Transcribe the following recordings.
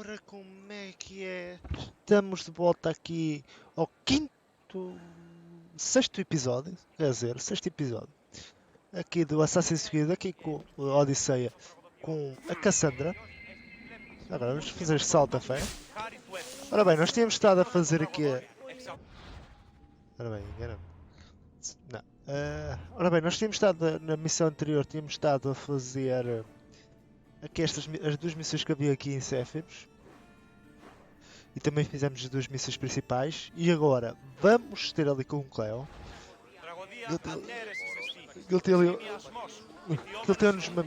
Ora, como é que é? Estamos de volta aqui ao sexto episódio, quer dizer, sexto episódio, aqui do Assassin's Creed, aqui com a Odisseia, com a Cassandra. Agora vamos fazer este salto a fé. Ora bem, nós tínhamos estado a fazer aqui Ora bem, engana-me. Não. Ora bem, nós tínhamos estado na missão anterior, tínhamos estado a fazer aqui as duas missões que havia aqui em Céfibos. E também fizemos as duas missões principais. E agora vamos ter ali com o Cleo. Ele tem ali. Ele tem-nos uma.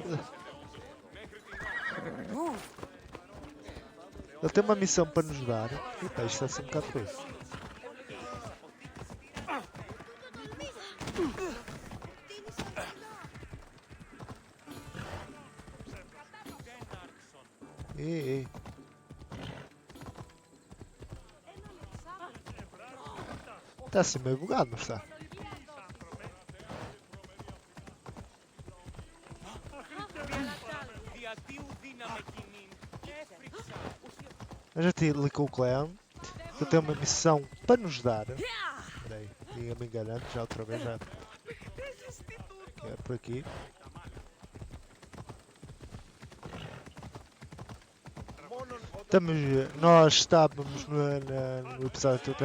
Ele tem uma missão para nos dar. Epa, isto está a ser um bocado coisa. Ei. Está assim meio bugado, não está? Eu já te li com o Cleo. Ele tem uma missão para nos dar. Espera aí, ia-me enganando já outra vez. Já. É por aqui. Nós estávamos no episódio.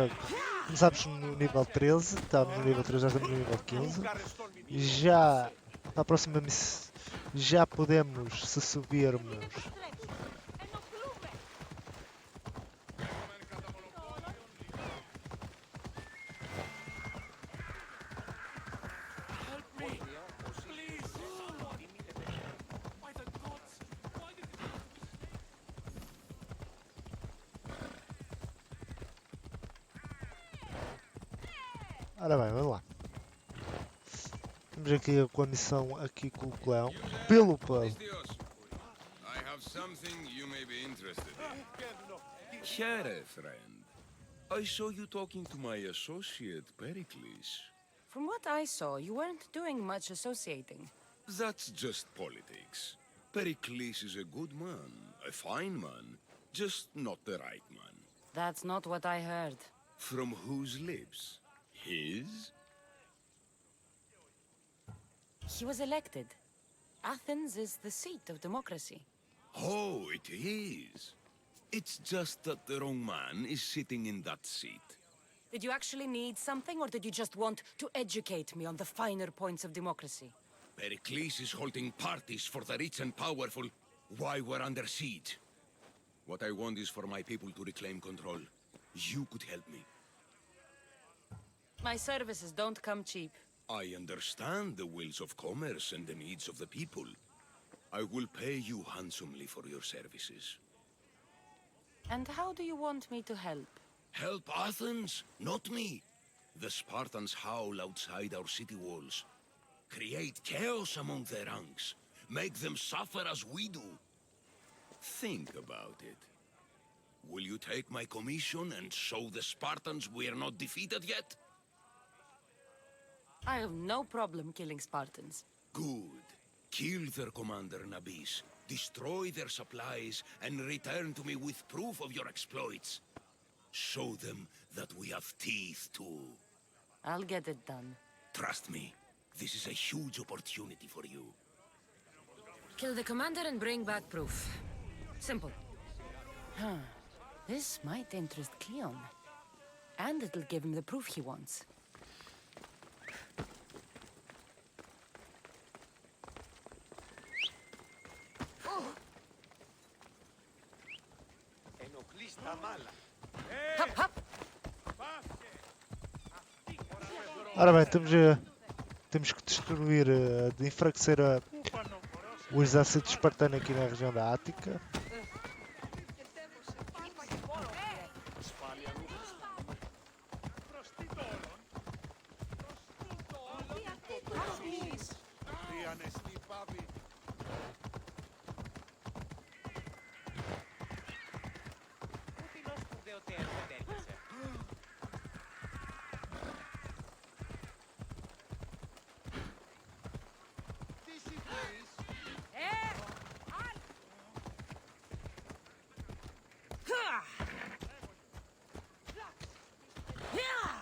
Começámos no nível 13, estávamos no nível 13, já estamos no nível 15. Já para a próxima missão já podemos, se subirmos. Ora bem, vamos lá. Estamos aqui com a missão aqui com o Cleo. Pelo plano. Here, friend. I saw you talking to my associate, Pericles. From what I saw, you weren't doing much associating. That's just politics. Pericles is a good man, a fine man, just not the right man. That's not what I heard. From whose lips? His? He was elected. Athens is the seat of democracy. Oh, it is. It's just that the wrong man is sitting in that seat. Did you actually need something, or did you just want to educate me on the finer points of democracy? Pericles is holding parties for the rich and powerful while we're under siege. What I want is for my people to reclaim control. You could help me. My services don't come cheap. I understand the wills of commerce and the needs of the people. I will pay you handsomely for your services. And how do you want me to help? Help Athens, not me. The Spartans howl outside our city walls. Create chaos among their ranks. Make them suffer as we do. Think about it. Will you take my commission and show the Spartans we are not defeated yet? I have no problem killing Spartans. Good. Kill their commander Nabis, destroy their supplies, and return to me with proof of your exploits. Show them that we have teeth too. I'll get it done. Trust me, this is a huge opportunity for you. Kill the commander and bring back proof. Simple. Huh. This might interest Cleon. And it'll give him the proof he wants. Hop, hop. Ora bem, temos que destruir, de enfraquecer o exército espartano aqui na região da Ática.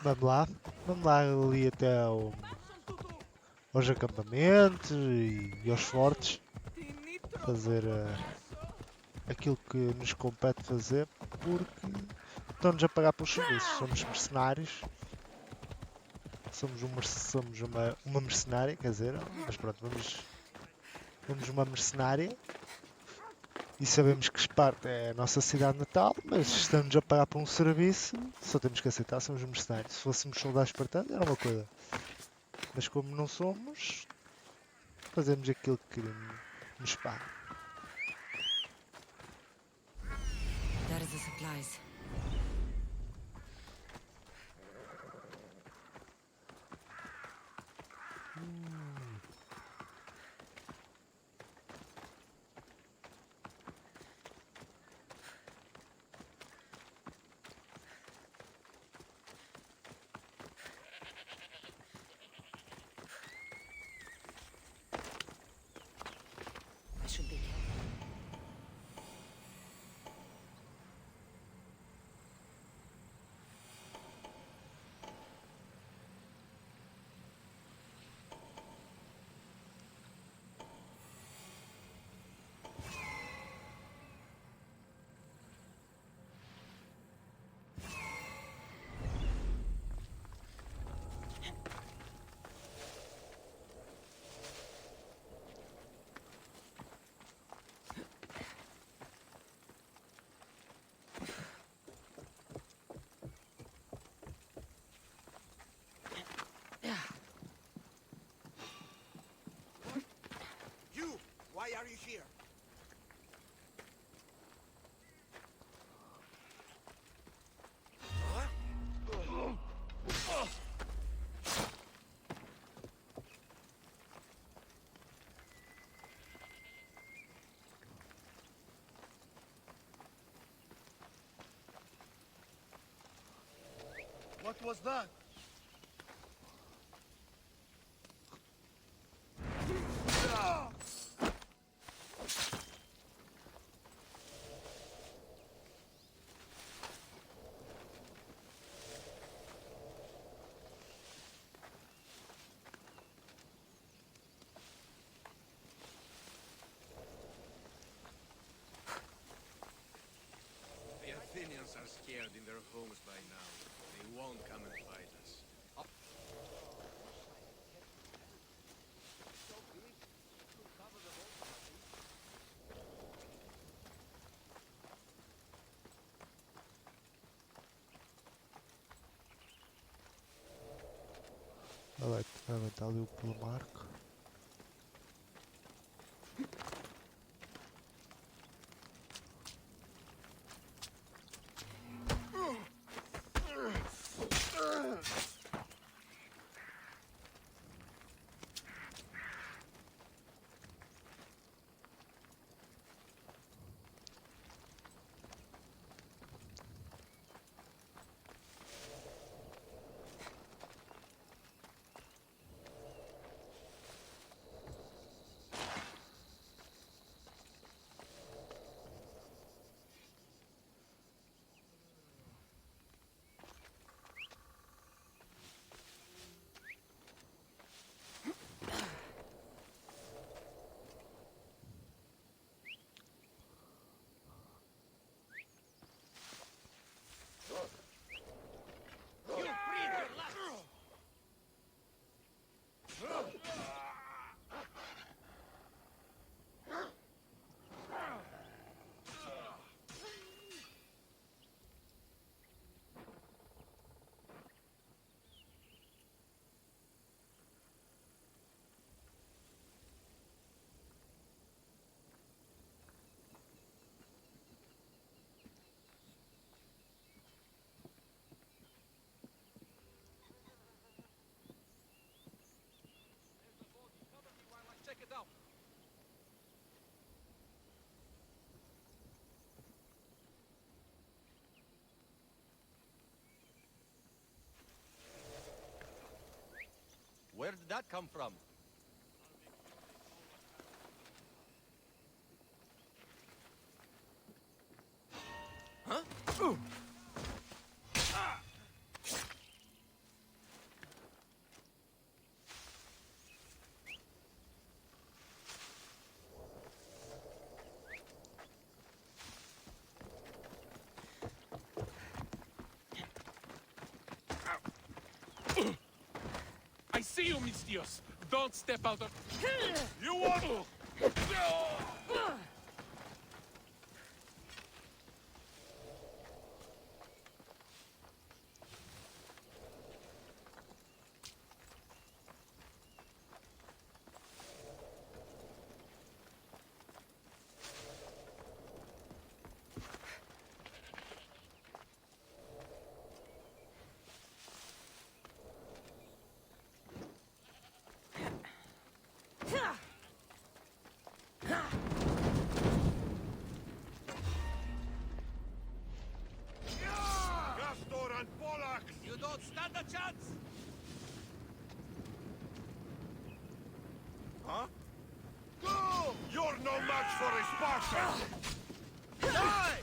Vamos lá. Vamos lá ali até aos acampamentos e aos fortes. Fazer aquilo que nos compete fazer. Porque estão-nos a pagar pelos serviços. Somos mercenários. Somos uma mercenária, quer dizer. Mas pronto, vamos uma mercenária. E sabemos que Esparta é a nossa cidade natal, mas estamos a pagar por um serviço, só temos que aceitar, somos mercenários. Se fôssemos soldados espartanos era uma coisa. Mas como não somos, fazemos aquilo que nos paga. There are the supplies. I should be careful. You! Why are you here? What was that? The Athenians are scared in their homes by now. They won't come and fight us. Vai levantar ali o pelo marco. Check it out. Where did that come from? Huh? See you, Mistios. Don't step out of... You want... Castor and Pollux! You don't stand a chance! Huh? Go! You're no match for a Spartan! Die!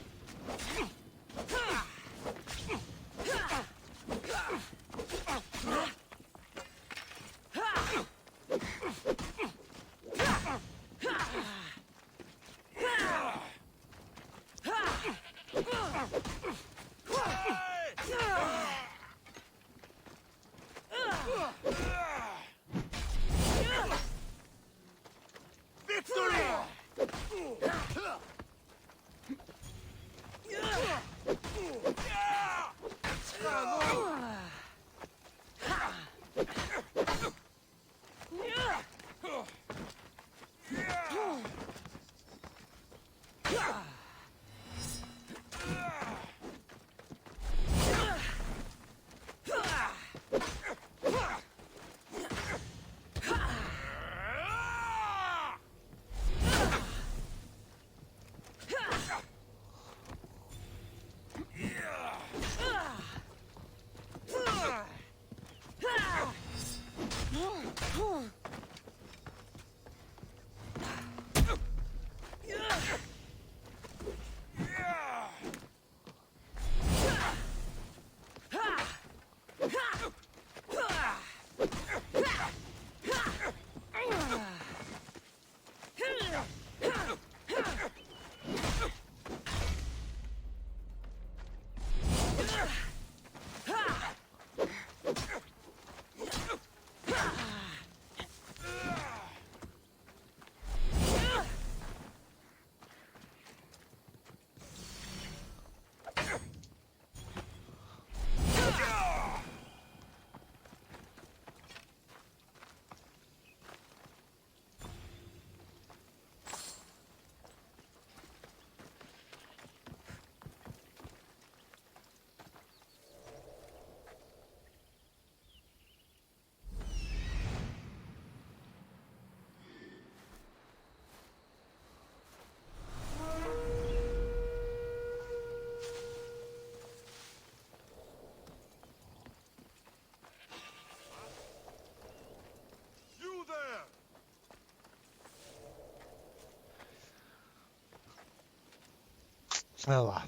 Olha lá.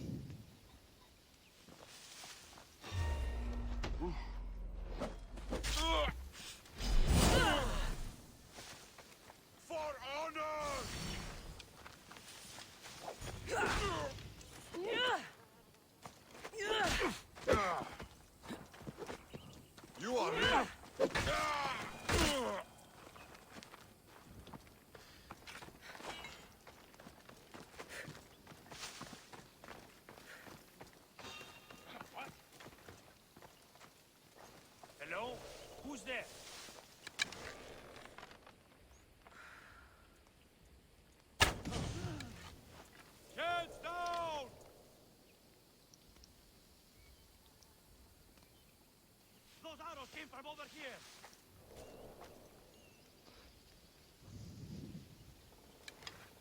For honor! You are real. What? Hello? Who's there? Heads down! Those arrows came from over here.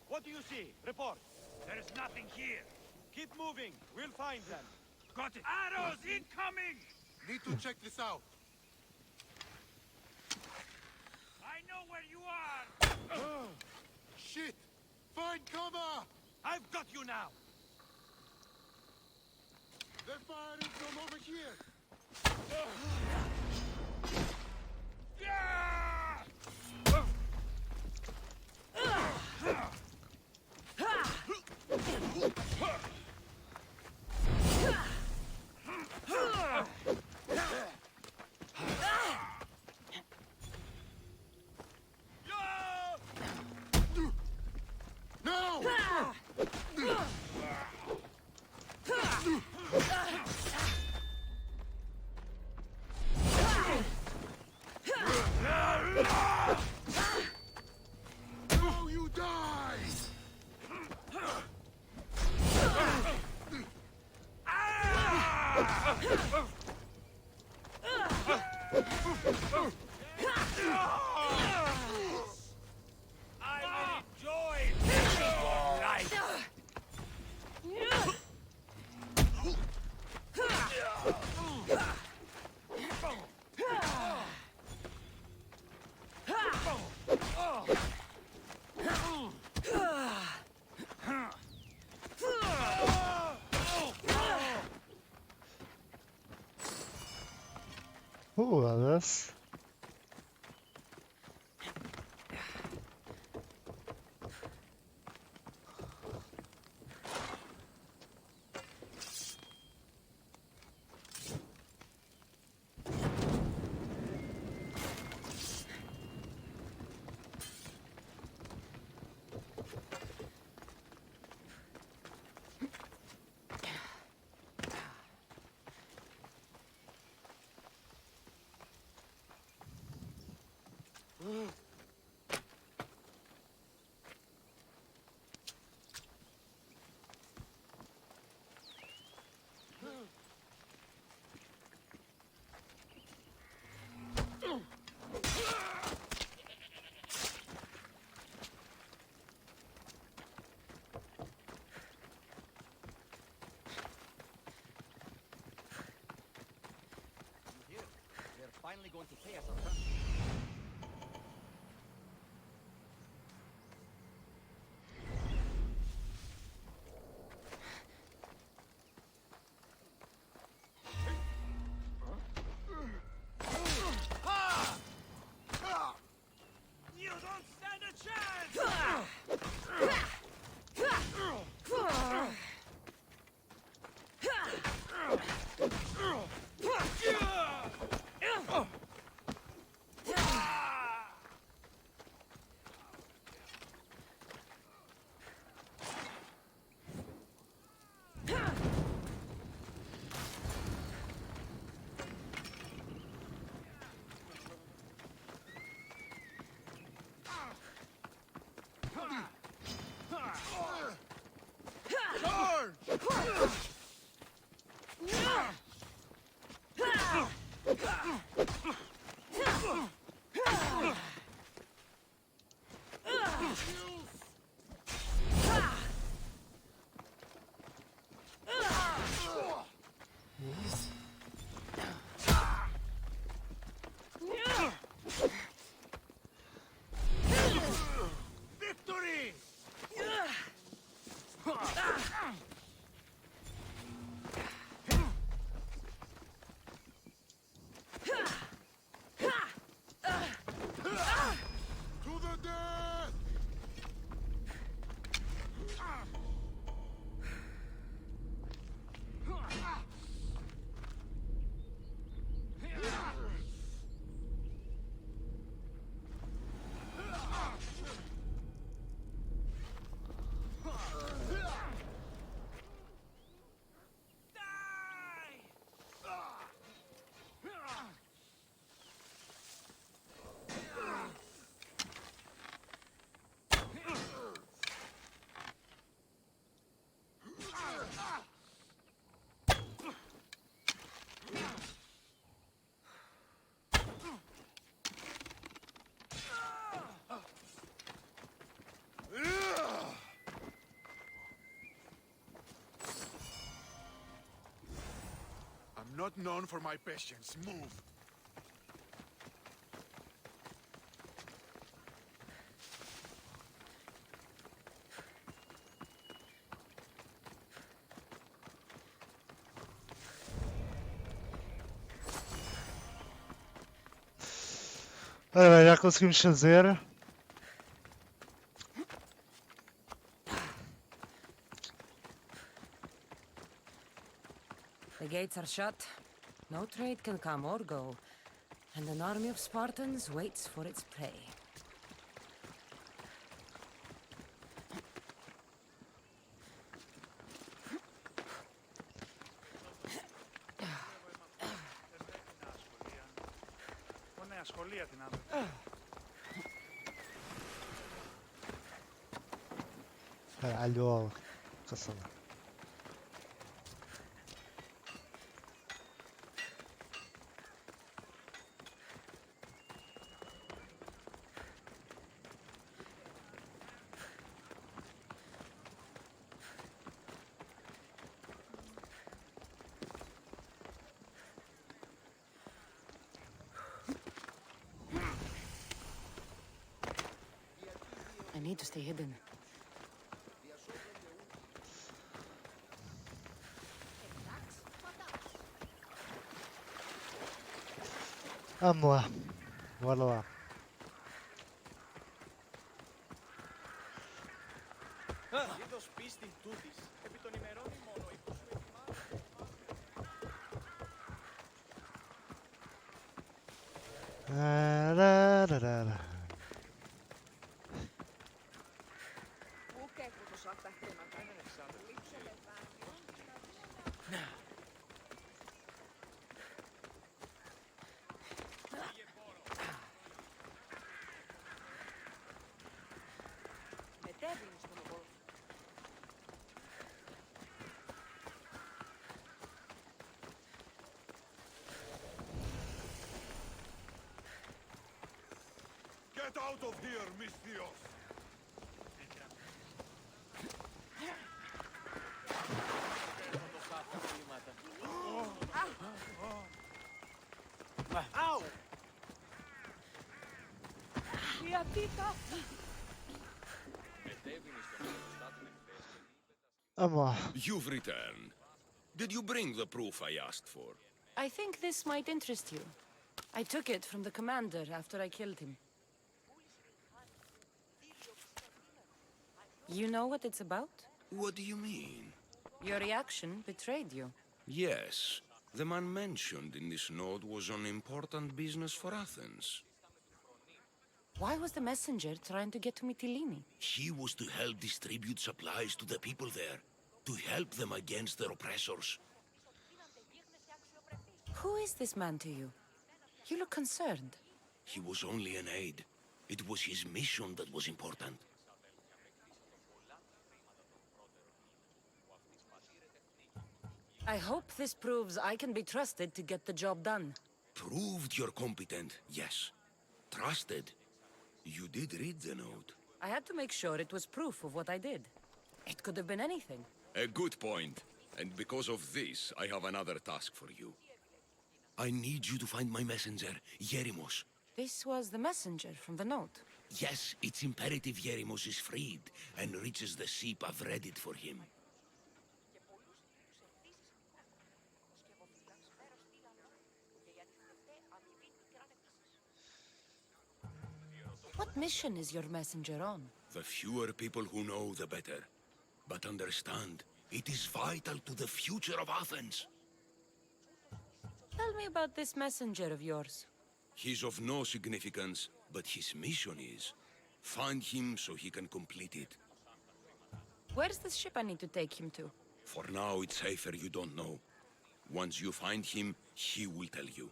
What do you see? Report. There is nothing here. Keep moving. We'll find them. Got it. Arrows incoming! Need to check this out. I know where you are! Shit! Find cover! I've got you now! They're firing from over here! Foda-se. They're finally going to pay us our rent. You don't stand a chance! Victory! To the death! I'm not known for my patience. Move. Ora bem, já conseguimos fazer. The gates are shut. No trade can come or go. And an army of Spartans waits for its prey. Σχολεία την άντρα. Caralho, caçamba. I need to stay hidden. Vamos lá. Bora lá. Είδος πίστην τούτης, επί των ημερών ημών ο οίκος σου ετοιμάζει. Arararara. Πού και έχω τόσα αυτά χρήματα. Λείψε με δάνειο. Μετέβηνε στον ογό. Get out of here, Misthios! Παίρνω τόσα αυτά χρήματα. Άου! Γιατί τα... Vamos lá. You've returned. Did you bring the proof I asked for? I think this might interest you. I took it from the commander after I killed him. You know what it's about? What do you mean? Your reaction betrayed you. Yes, the man mentioned in this note was on important business for Athens. Why was the messenger trying to get to Mytilene? He was to help distribute supplies to the people there, to help them against their oppressors. Who is this man to you? You look concerned. He was only an aide. It was his mission that was important. I hope this proves I can be trusted to get the job done. Proved you're competent, yes. Trusted. You did read the note. I had to make sure it was proof of what I did. It could have been anything. A good point. And because of this, I have another task for you. I need you to find my messenger, Yerimos. This was the messenger from the note. Yes, it's imperative Yerimos is freed and reaches the ship. I've read it for him. What mission is your messenger on? The fewer people who know, the better. But understand, it is vital to the future of Athens. Tell me about this messenger of yours. He's of no significance, but his mission is. Find him so he can complete it. Where's the ship I need to take him to? For now, it's safer you don't know. Once you find him, he will tell you.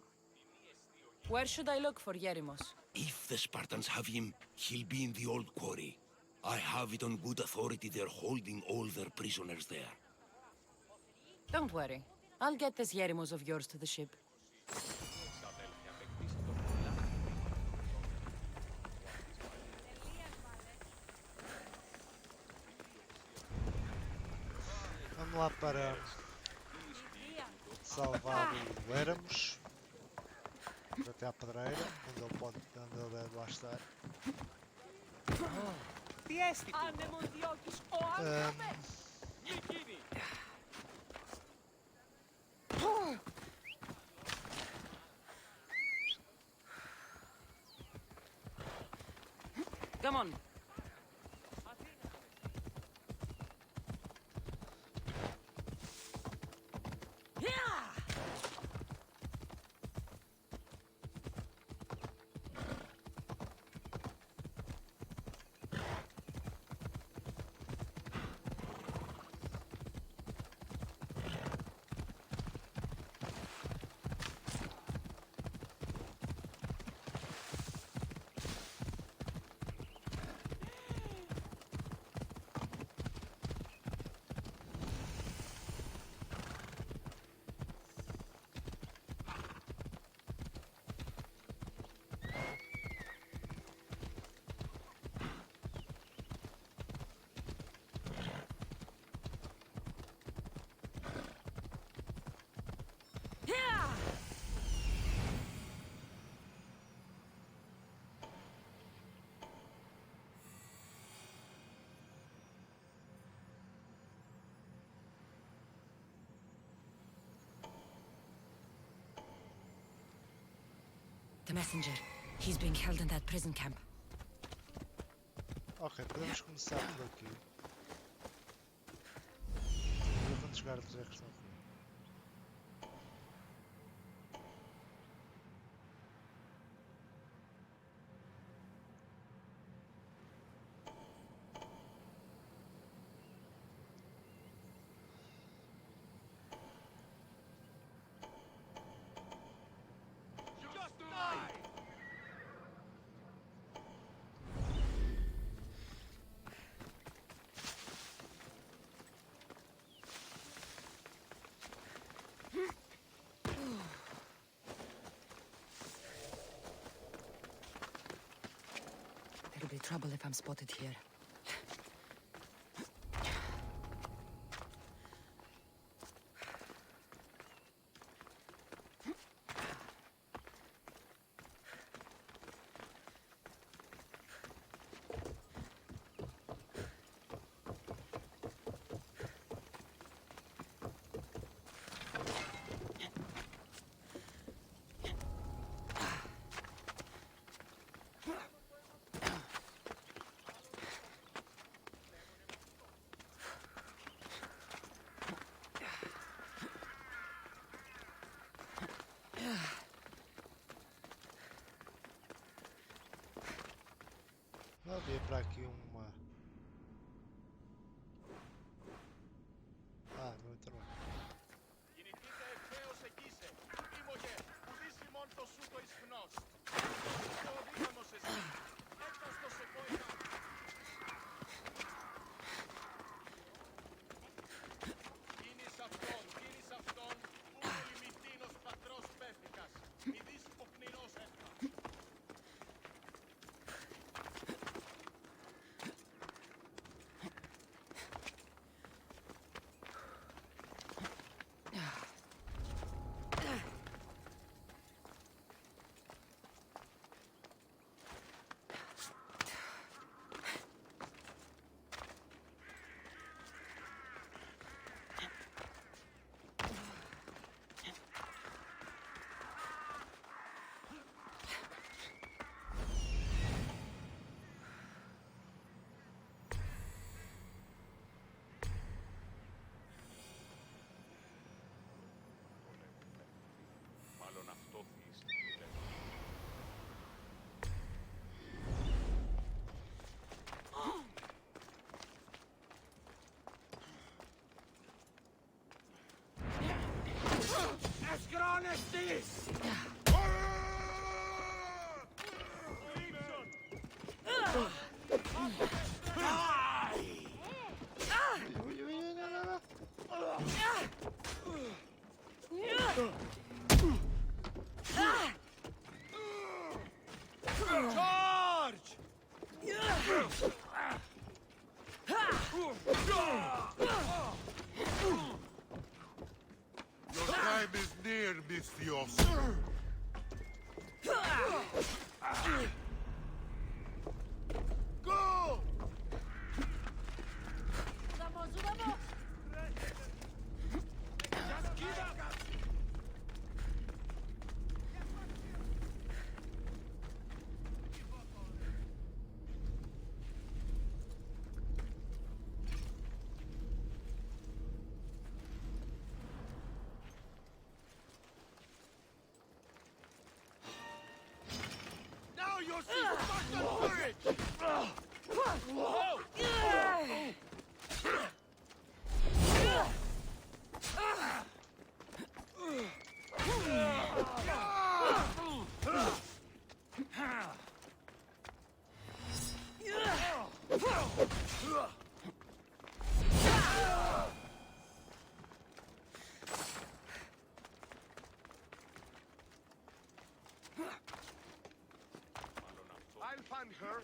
Where should I look for Yerimos? If the Spartans have him, he'll be in the old quarry. I have it on good authority they're holding all their prisoners there. Don't worry. I'll get this Yerimos of yours to the ship. Vamos lá para salvar o Éramos. Até à pedreira, onde ele deve lá estar. Τι έστει του! Αν με διώκεις, ο άνθρωπε! Εκείνη! Come on. the messenger. He's being held in that prison camp. Ok, podemos começar por aqui. Ver quantos guardas é que estão aqui. Just die! There'll be trouble if I'm spotted here. Não havia para aqui uma. Ah, não entrou. Κινηθείτε ευθέως εκείσε. Ήμογε, ουδείς ημών το σούτο εις φνός. Και ο δύναμος εσύ. Έκταστος σε κόηνα. Κίνης αυτόν, ου ελιμητίνος πατρός πέφτικας. Μη δεις οκνηρός έφτα. Μάλλον αυτό θύστη. Εσκρόνεστης! Charge! Your time is near, Misthios. Go! Just give up! Now you'll see Spartan courage! Whoa! I'll find her.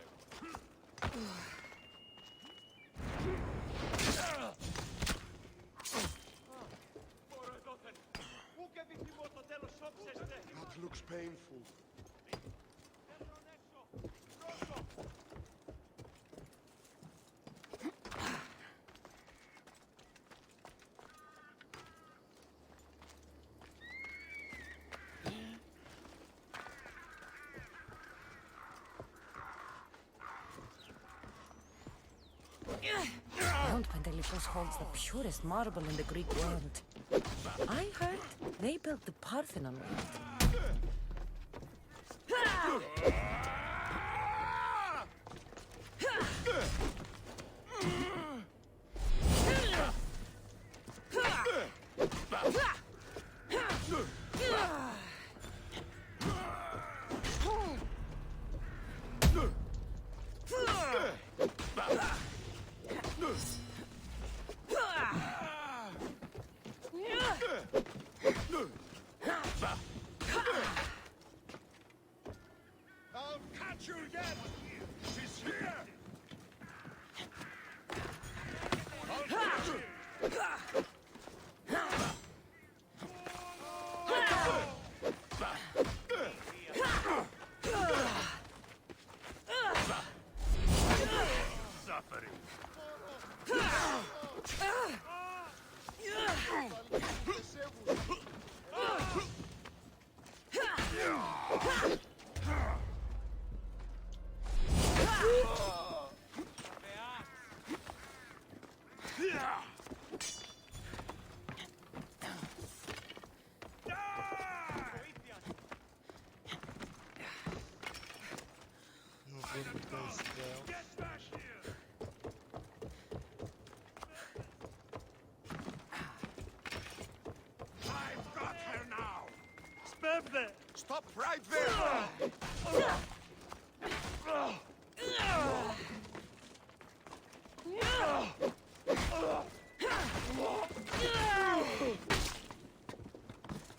That looks painful. Mount Pentelicus holds the purest marble in the Greek world. I heard they built the Parthenon with it. I'll catch you yet! She's here! I'll catch you! Suffering. Não vou botar esse spell. Get back here! I've got her now! Spevde! Stop right there!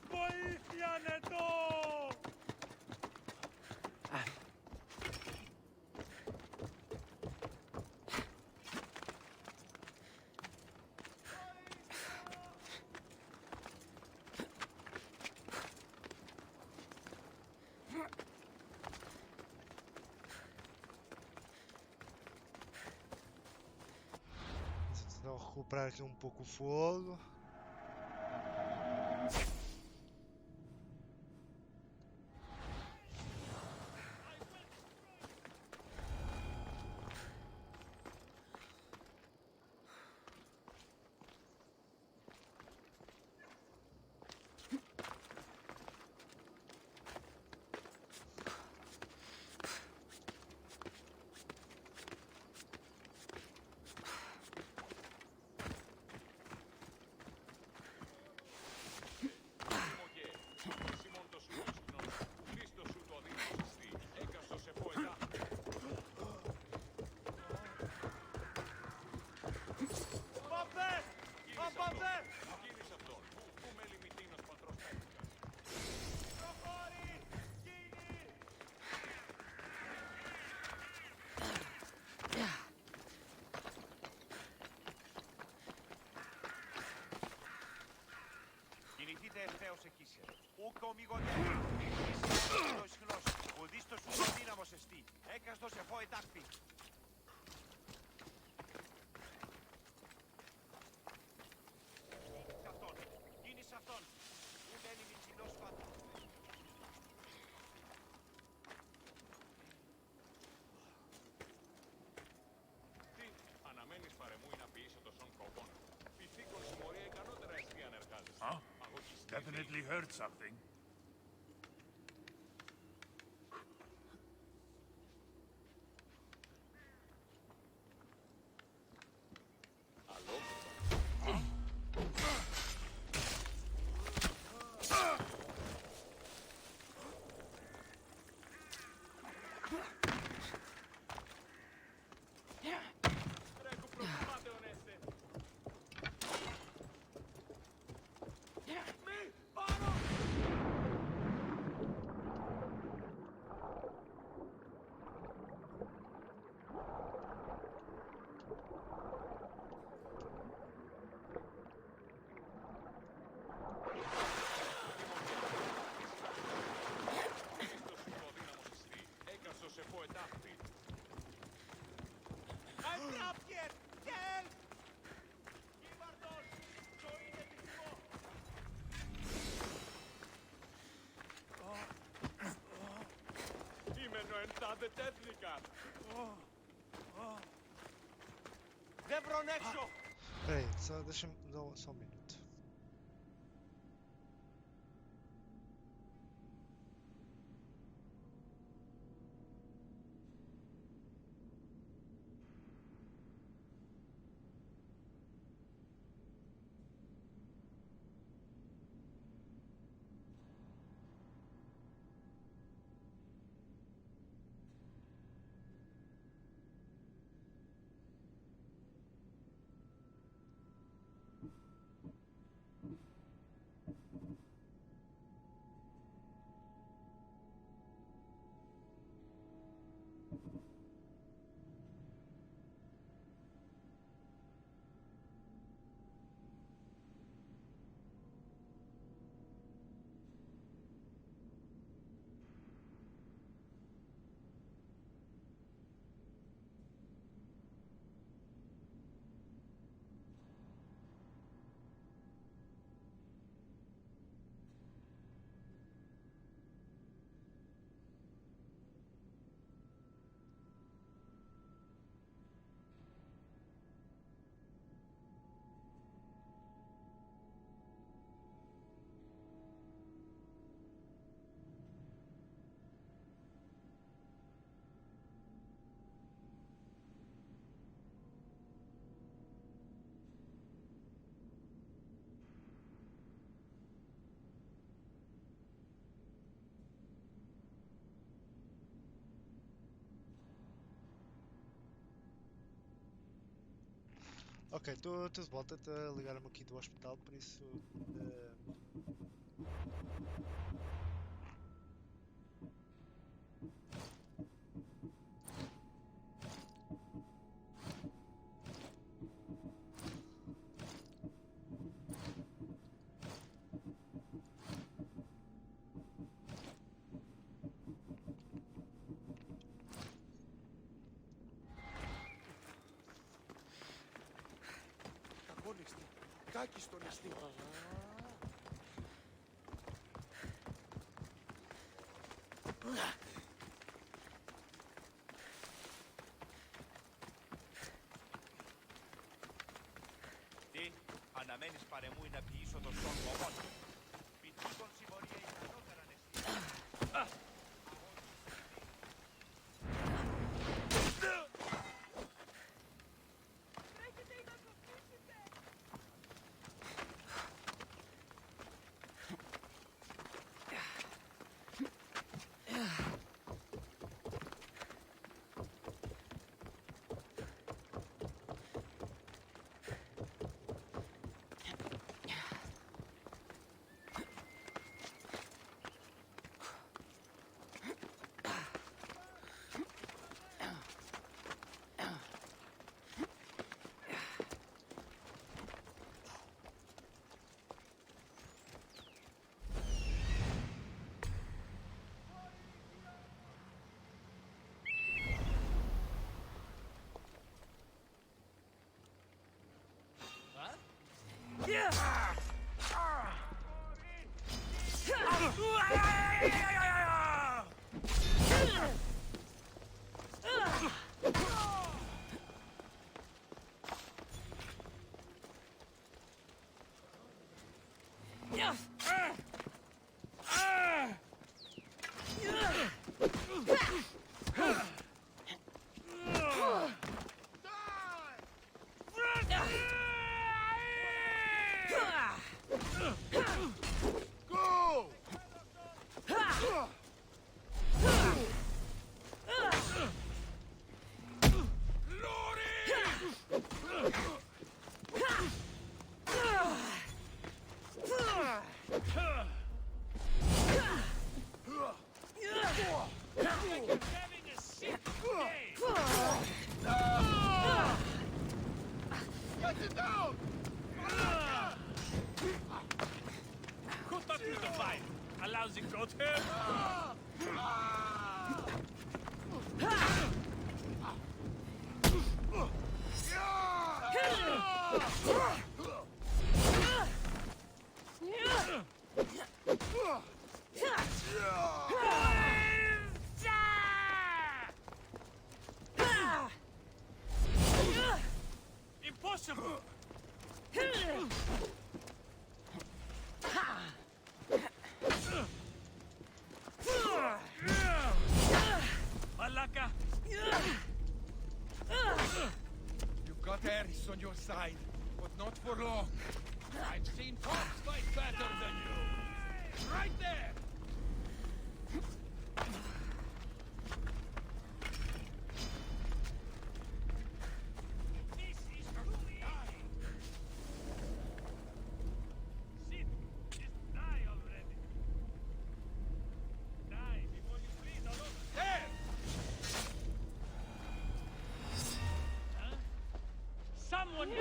Βοήθειανε το! Então recuperar aqui um pouco o fogo. Κινηθείτε ευθέως εκείσε. Ούκ ομιγοντέρα. Είσαι το ισχυρός. Ουδίστος ουδο δύναμος εστί. Έκαστος εφό ετάκπη. Κίνησε αυτόν. Κίνησε αυτόν. Ου μένει μητσινός πάντα. Τι, αναμένεις παρεμού να ποιήσω το σον κοπών. Πυθίκον συμμορία ικανότερα εστί αν εργάζεσαι. Definitely heard something. Κείμενο εν τάδε τέθνικα. Δεν βρουν έξω! Peraí, deixa-me só um minuto. Ok, estou de volta. Ligaram-me aqui do hospital, por isso. eh, Κακό νηστή. Κάκιστο νηστή. Τι, αναμένεις παρεμούει να πει είσοδος των κομμών. Πιτρίκον συμμορία ικανότερα νηστή. Τρέχετε ή να σοφίσετε! Go! Having a sick day. Get it down! Who taught you to fight? A lousy goat here? side, but not for long. I've seen folks fight better than you. Right there! This is truly dying. Sit. Just die already. Die before you bleed all over. There! Huh? Someone.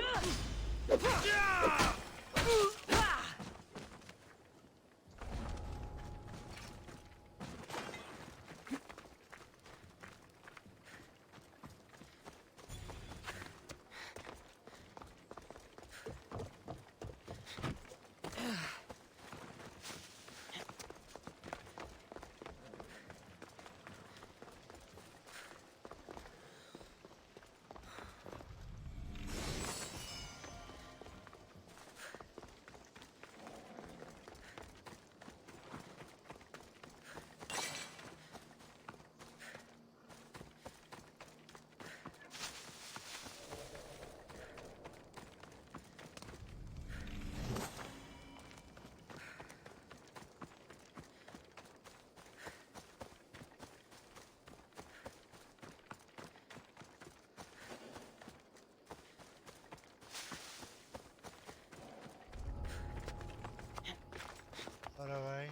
Ora bem.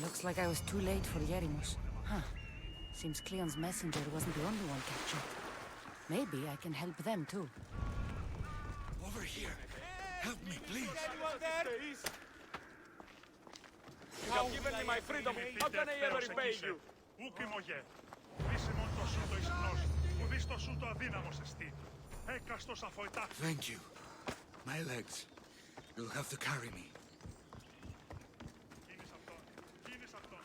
Looks like I was too late for Yerimos. Huh. Seems Cleon's messenger wasn't the only one captured. Maybe I can help them too. Over here. Help me, please. Anyone there? You have given me my freedom. How can I ever repay you? Ούκιμογε. Χρήσιμον το σου το ισχνός. Που δεις το σου το αδύναμος εστί. Έκαστος αφοητά. Thank you. My legs. You'll have to carry me. Κίνης αυτόν. Κίνης αυτόν.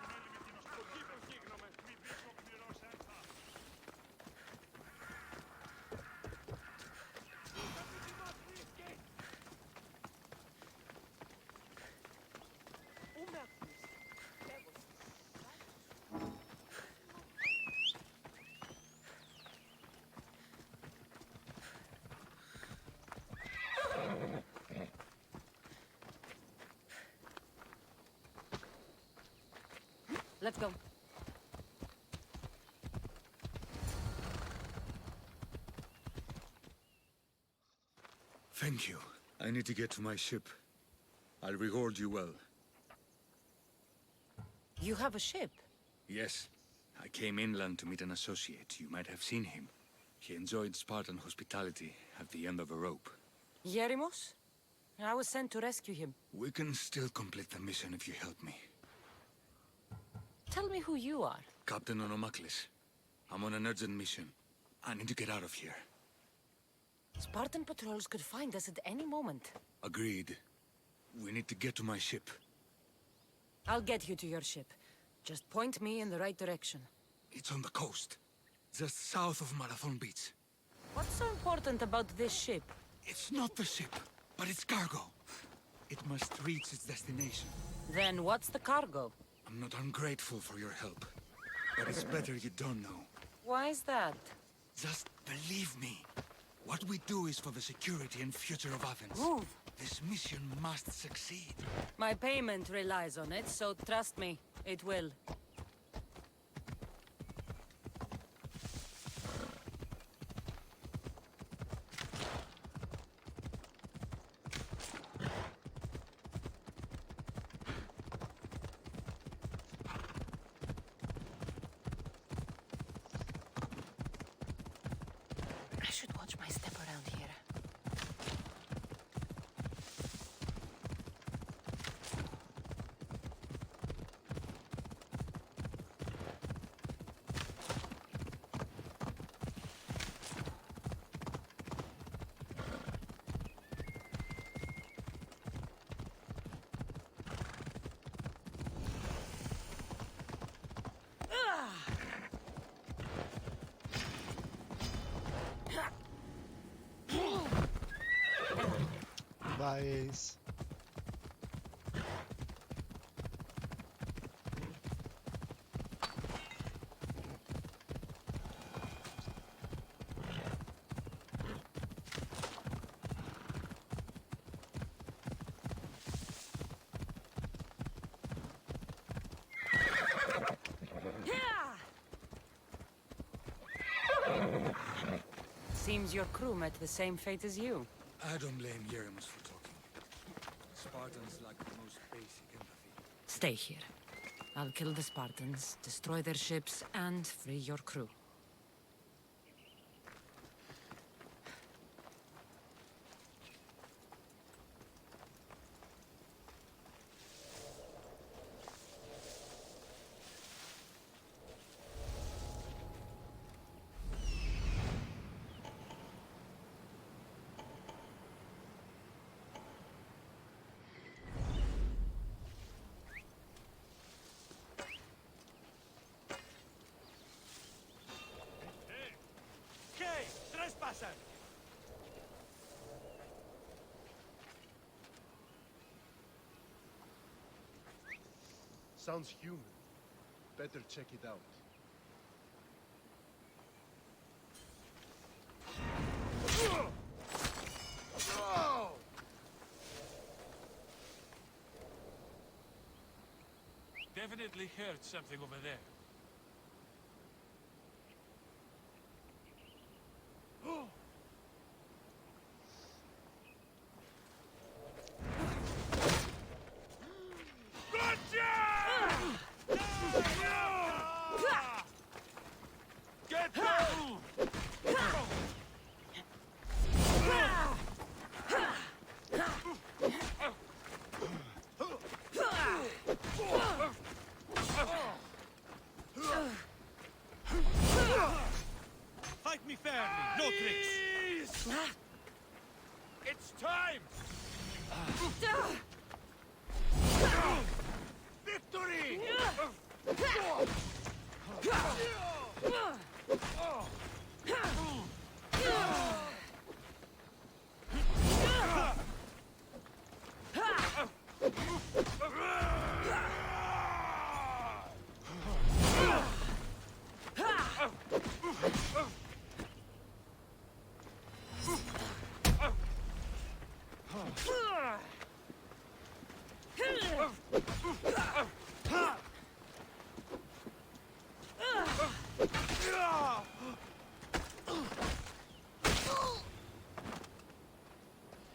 Κουνέλη με κοινός το κύπρο γίγνομαι. Μη δεις οκνηρός ένθα. Let's go. Thank you. I need to get to my ship. I'll reward you well. You have a ship? Yes. I came inland to meet an associate. You might have seen him. He enjoyed Spartan hospitality at the end of a rope. Yerimos? I was sent to rescue him. We can still complete the mission if you help me. Tell me who you are. Captain Onomaklis. I'm on an urgent mission. I need to get out of here. Spartan patrols could find us at any moment. Agreed. We need to get to my ship. I'll get you to your ship. Just point me in the right direction. It's on the coast. Just south of Marathon Beach. What's so important about this ship? It's not the ship, but its cargo. It must reach its destination. Then what's the cargo? I'm not ungrateful for your help, but it's better you don't know. Why is that? Just believe me. What we do is for the security and future of Athens. Move! This mission must succeed. My payment relies on it, so trust me, it will. I should watch my step around here. Nice. Seems your crew met the same fate as you. I don't blame Yeremus for talking. Spartans lack the most basic empathy. Stay here. I'll kill the Spartans, destroy their ships, and free your crew. Okay, trespasser! Sounds human. Better check it out. Definitely heard something over there. Get down! Fight me fairly, no tricks! It's time! Victory!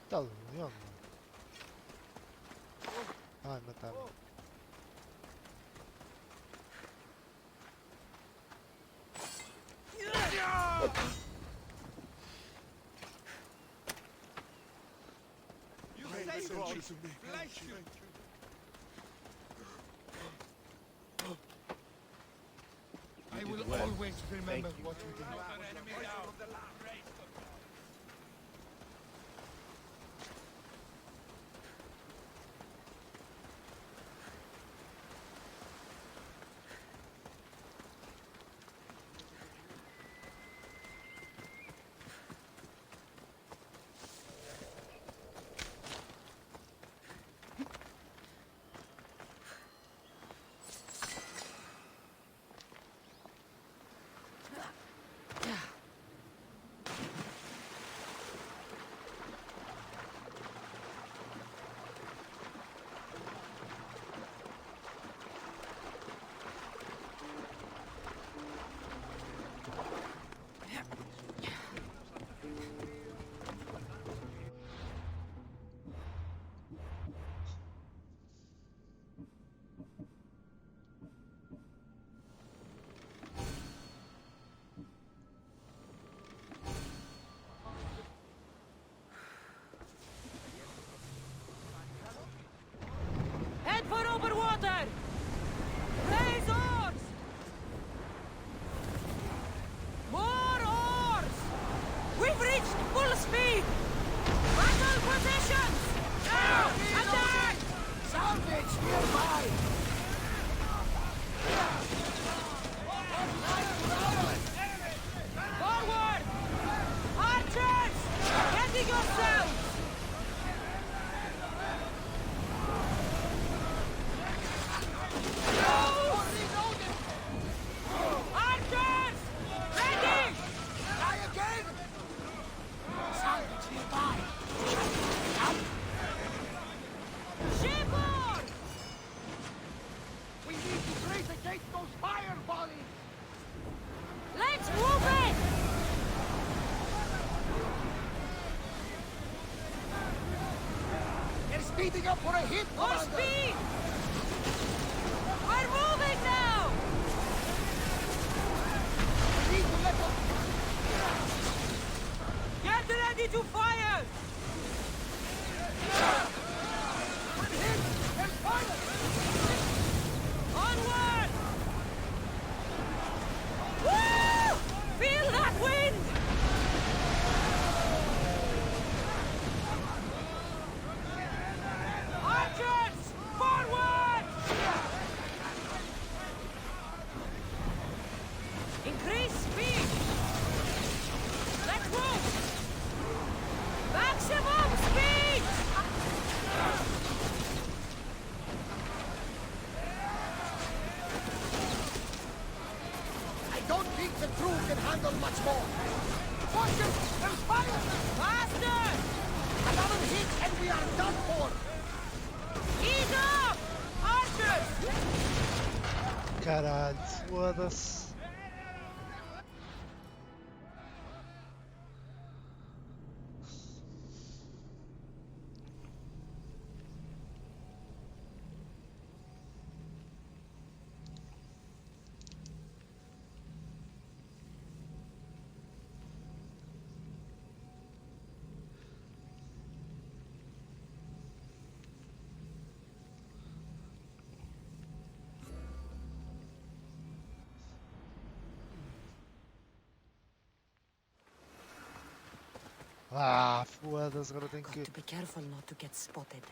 Tá legal, mano. Ai, mataram. You saved me! Bless you! I will always remember what you did. Speeding up for a hit, More Commander! speed! We're moving now! We need to let them... Get ready to fire! One hit! And fire! Onward! Woo! Feel that wind! Archers! Forward! Increase speed! Let's move! Maximum speed! I don't think the crew can handle much more. Watch it! There's fire! Faster! Another hit and we are done for! Ease up! Archers! Caralho, foda-se. Ah, foda-se, agora tenho que. Got to be careful not to get spotted.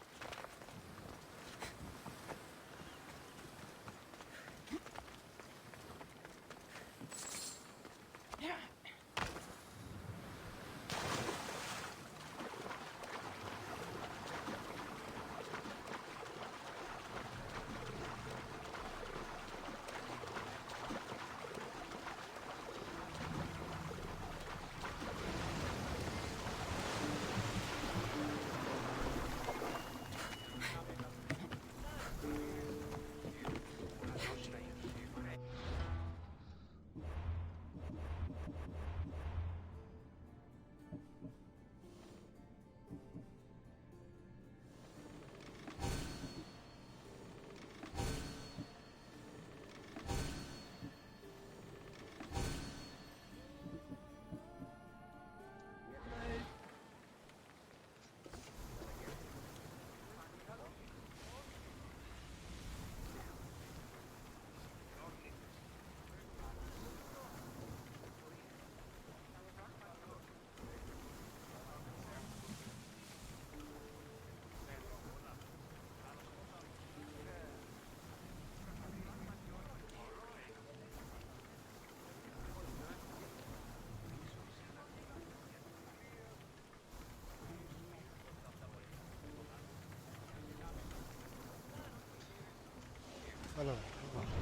Olha lá, vamos lá.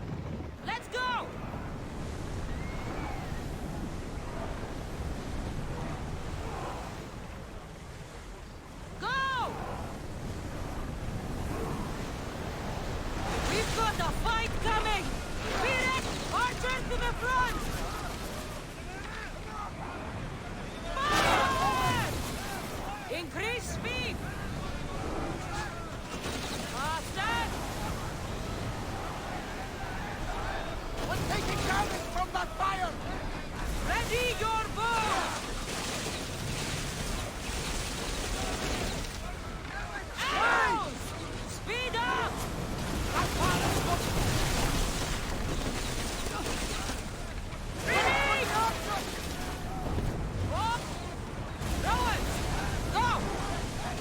Let's go! Go! We've got a fight coming! Spirit! Archers to the front! Forward! Increase speed! Faster! We're taking damage from that fire! Ready your bow! Arrows! Speed up! That fire is not... Ready! Up! Rowers! Go!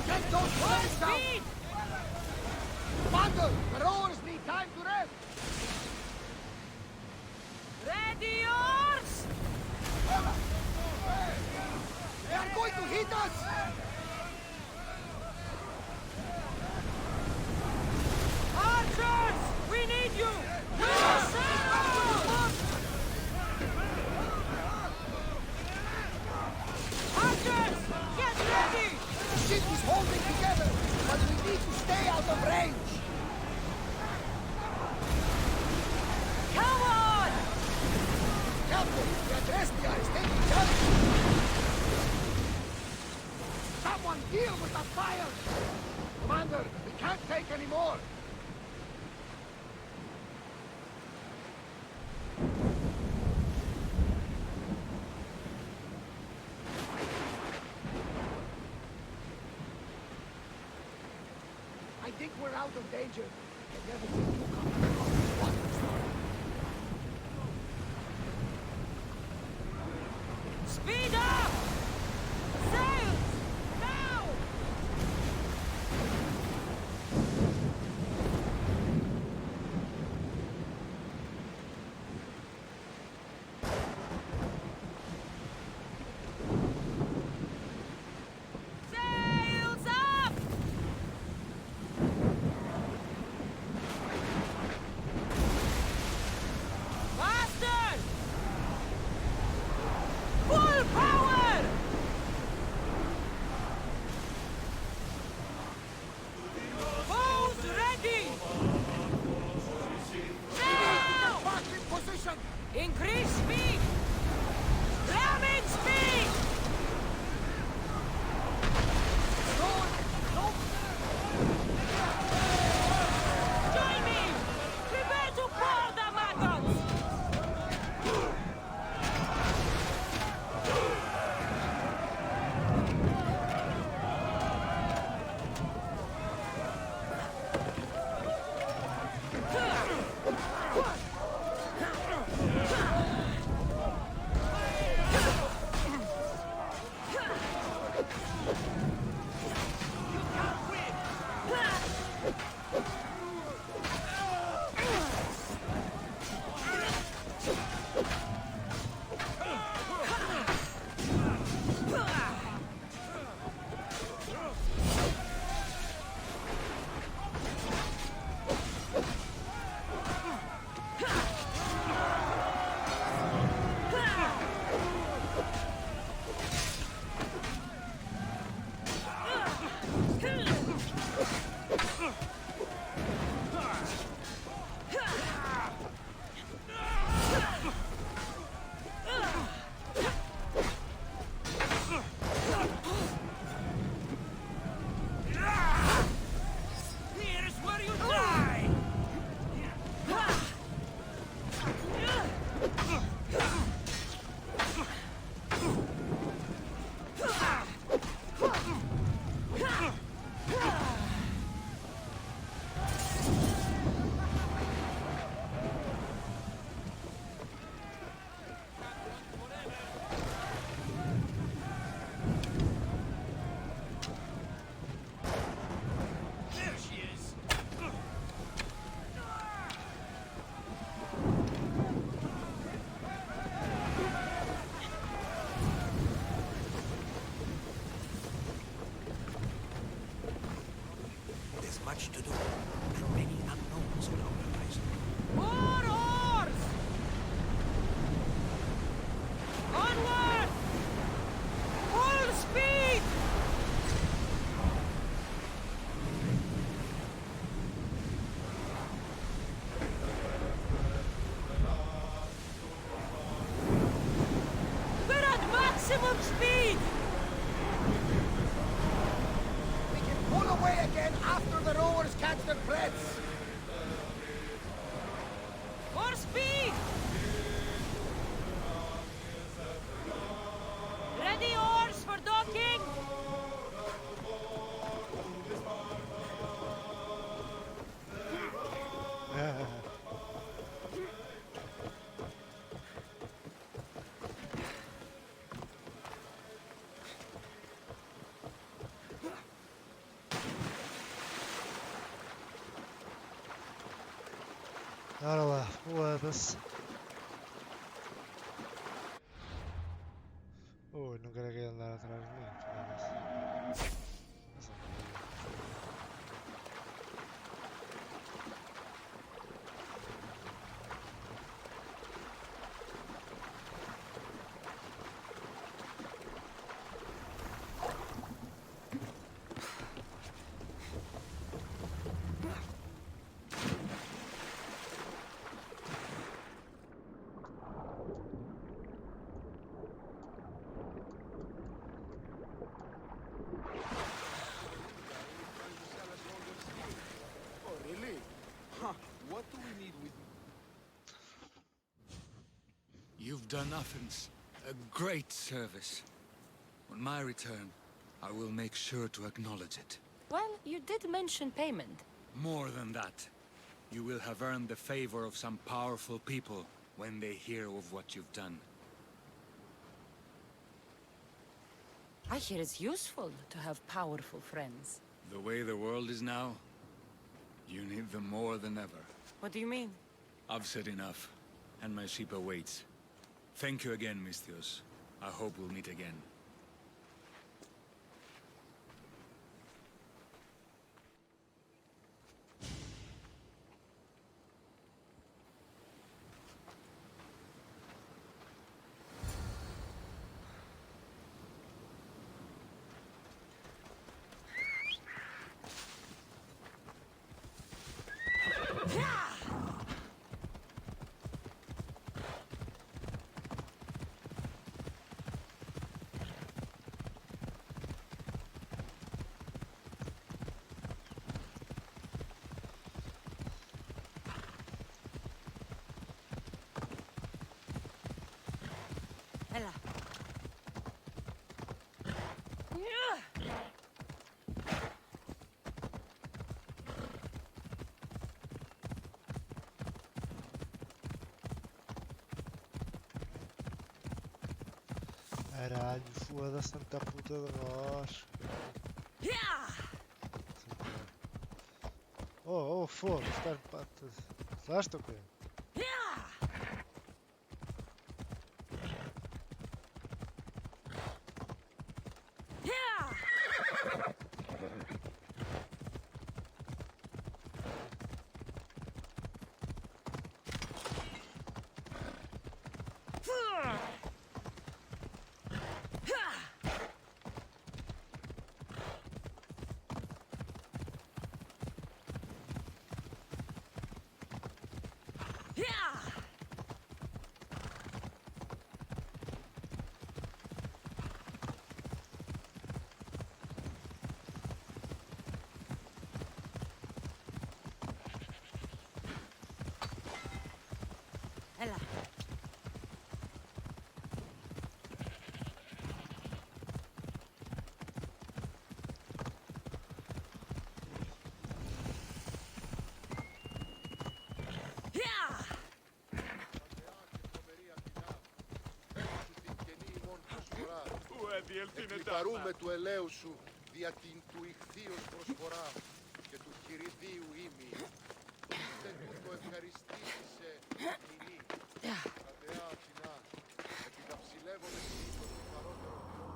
Get those Full flames down! speed! Commander, the rowers need time to rest! Ready yours! They are going to hit us! Archers! We need you! To the center! Archers! Get ready! The ship is holding together, but we need to stay out of range! Come on! Captain, the Adrestia is taking damage! Someone deal with that fire! Commander, Commander! We can't take any more! I think we're out of danger. I never think you come across this water storm. Speed up! Sails! Now! Sails up! Faster! Full power! Bows ready! Now! Back in position! Increase speed! Ramming speed! Join me! Prepare to board the Matons! Here's where you die! There she is! There's much to do, and many unknowns on our horizon. More oars! Onward! Full speed! We're at maximum speed! We can pull away again after the rowers catch their breaths. More speed! Ready oars for docking? Ora lá, foda-se. Ui, não quero alguém andar atrás de mim, foda-se. Essa merda. done Athens a great service. On my return, I will make sure to acknowledge it. Well, you did mention payment. More than that, you will have earned the favor of some powerful people when they hear of what you've done. I hear it's useful to have powerful friends. The way the world is now, you need them more than ever. What do you mean? I've said enough, and my ship awaits. Thank you again, Misthios. I hope we'll meet again. Ella. Caralho, foda-se, tanta puta de voz. Oh, foda-se, estás pata. Estás-te ou quê? Ella. Εκλυπαρούμε του ελαίου σου δια την του ηχθείως προσφορά και του χειριδίου ήμι. Είτε του το ευχαριστήσισε μηνύ. Κρατεά Αθηνά, επιταψιλεύομαι σύντος του παρότερο Θεό.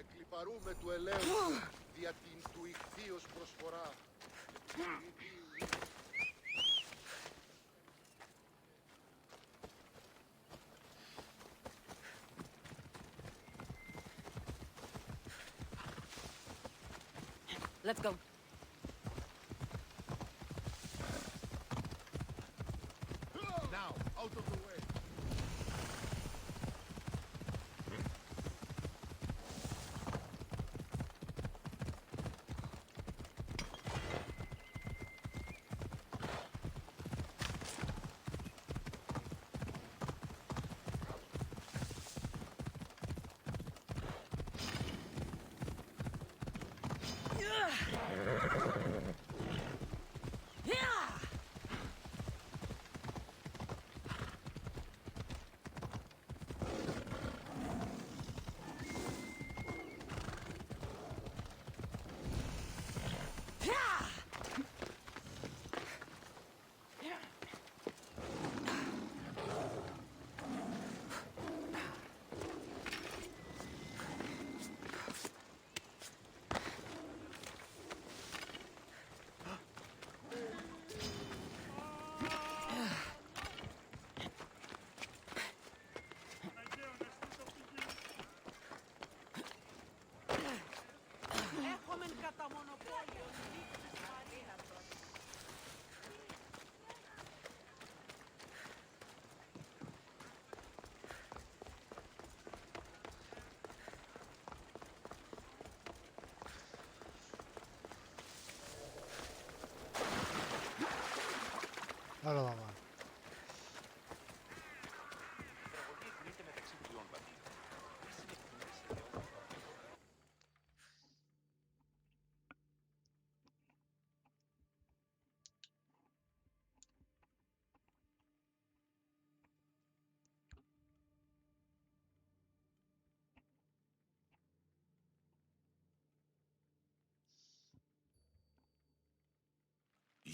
Εκλυπαρούμε του ελαίου σου δια την του ηχθείως προσφορά και του χειριδίου ήμι. Let's go. Now, out of the way.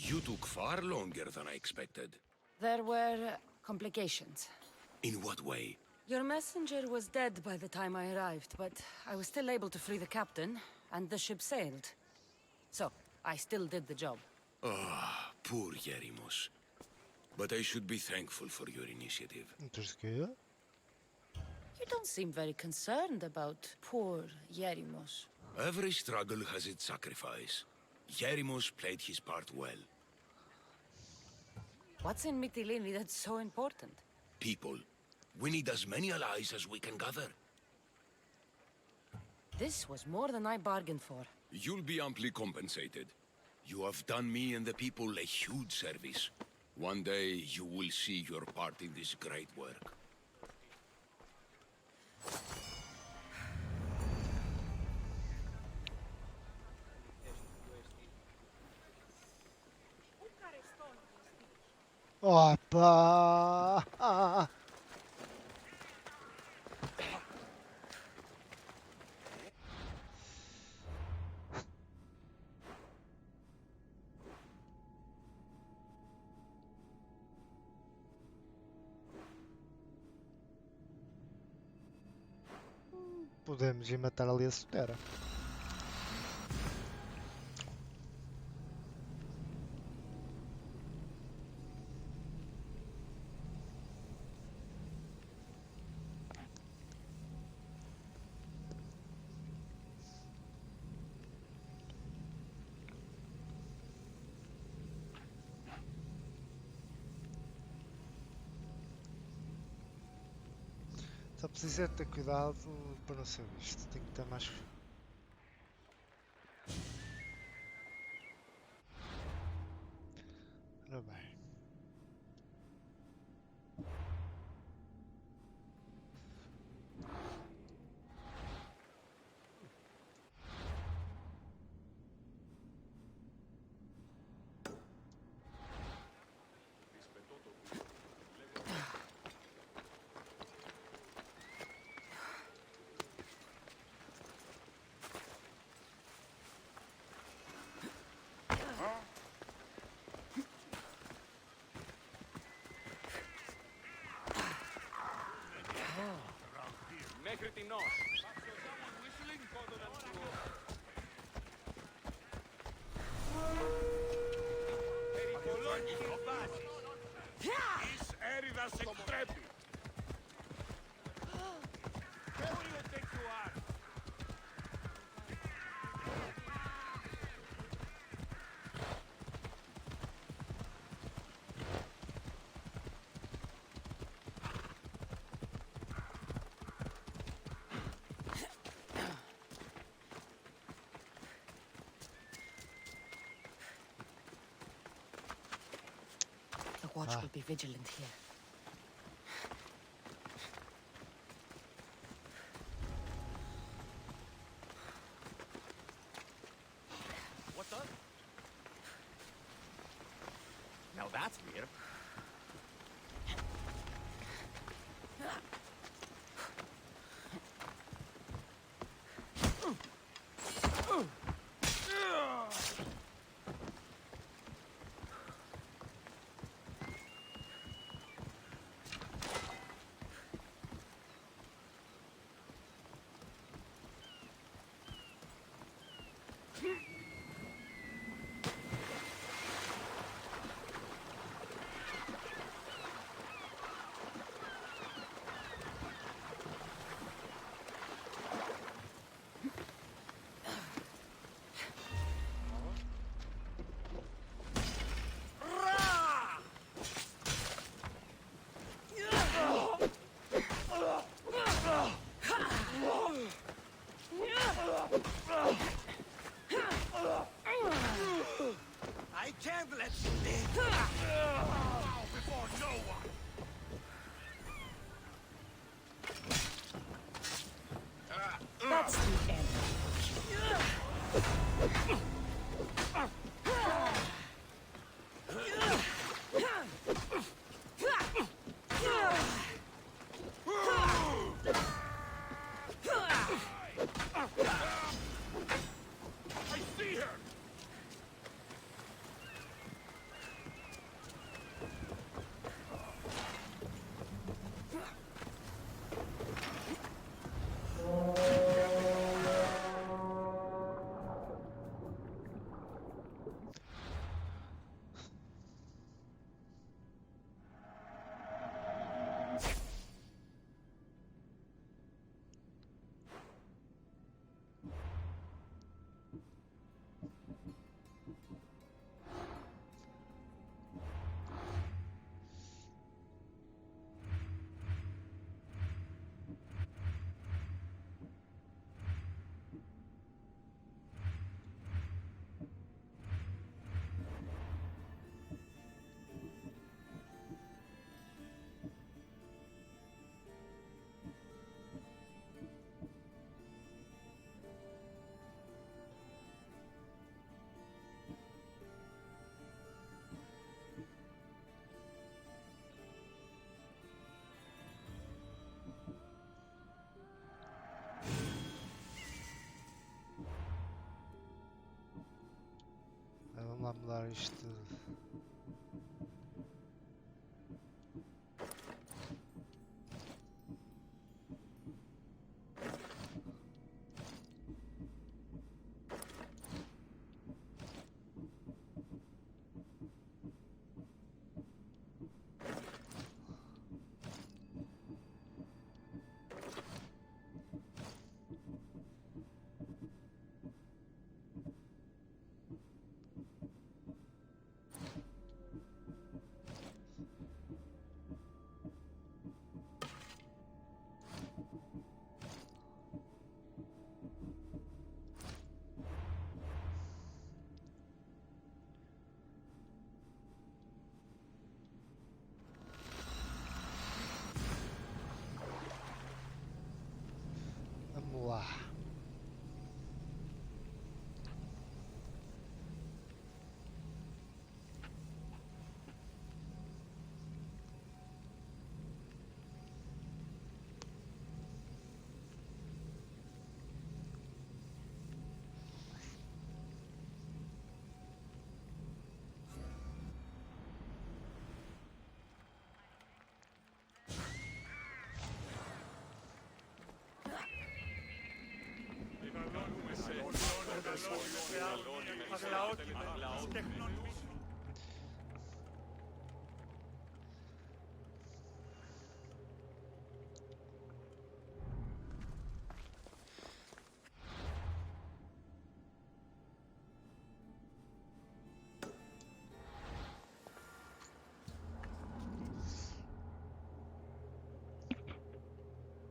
You took far longer than I expected. There were complications. In what way? Your messenger was dead by the time I arrived, but I was still able to free the captain, and the ship sailed. So, I still did the job. Ah, poor Yerimos. But I should be thankful for your initiative. Interesting. You don't seem very concerned about poor Yerimos. Every struggle has its sacrifice. Yerimos played his part well. What's in Mytilene that's so important? People. We need as many allies as we can gather. This was more than I bargained for. You'll be amply compensated. You have done me and the people a huge service. One day you will see your part in this great work. Opa! Podemos ir matar ali a solteira. Só preciso é ter cuidado para não ser visto. Tenho que ter mais. Ora bem. Μέχρι την νόση. Της έρηδας εκτρέπει. The watch will be vigilant here. What's up? Now that's weird. mudar isto tudo. Vamos lá.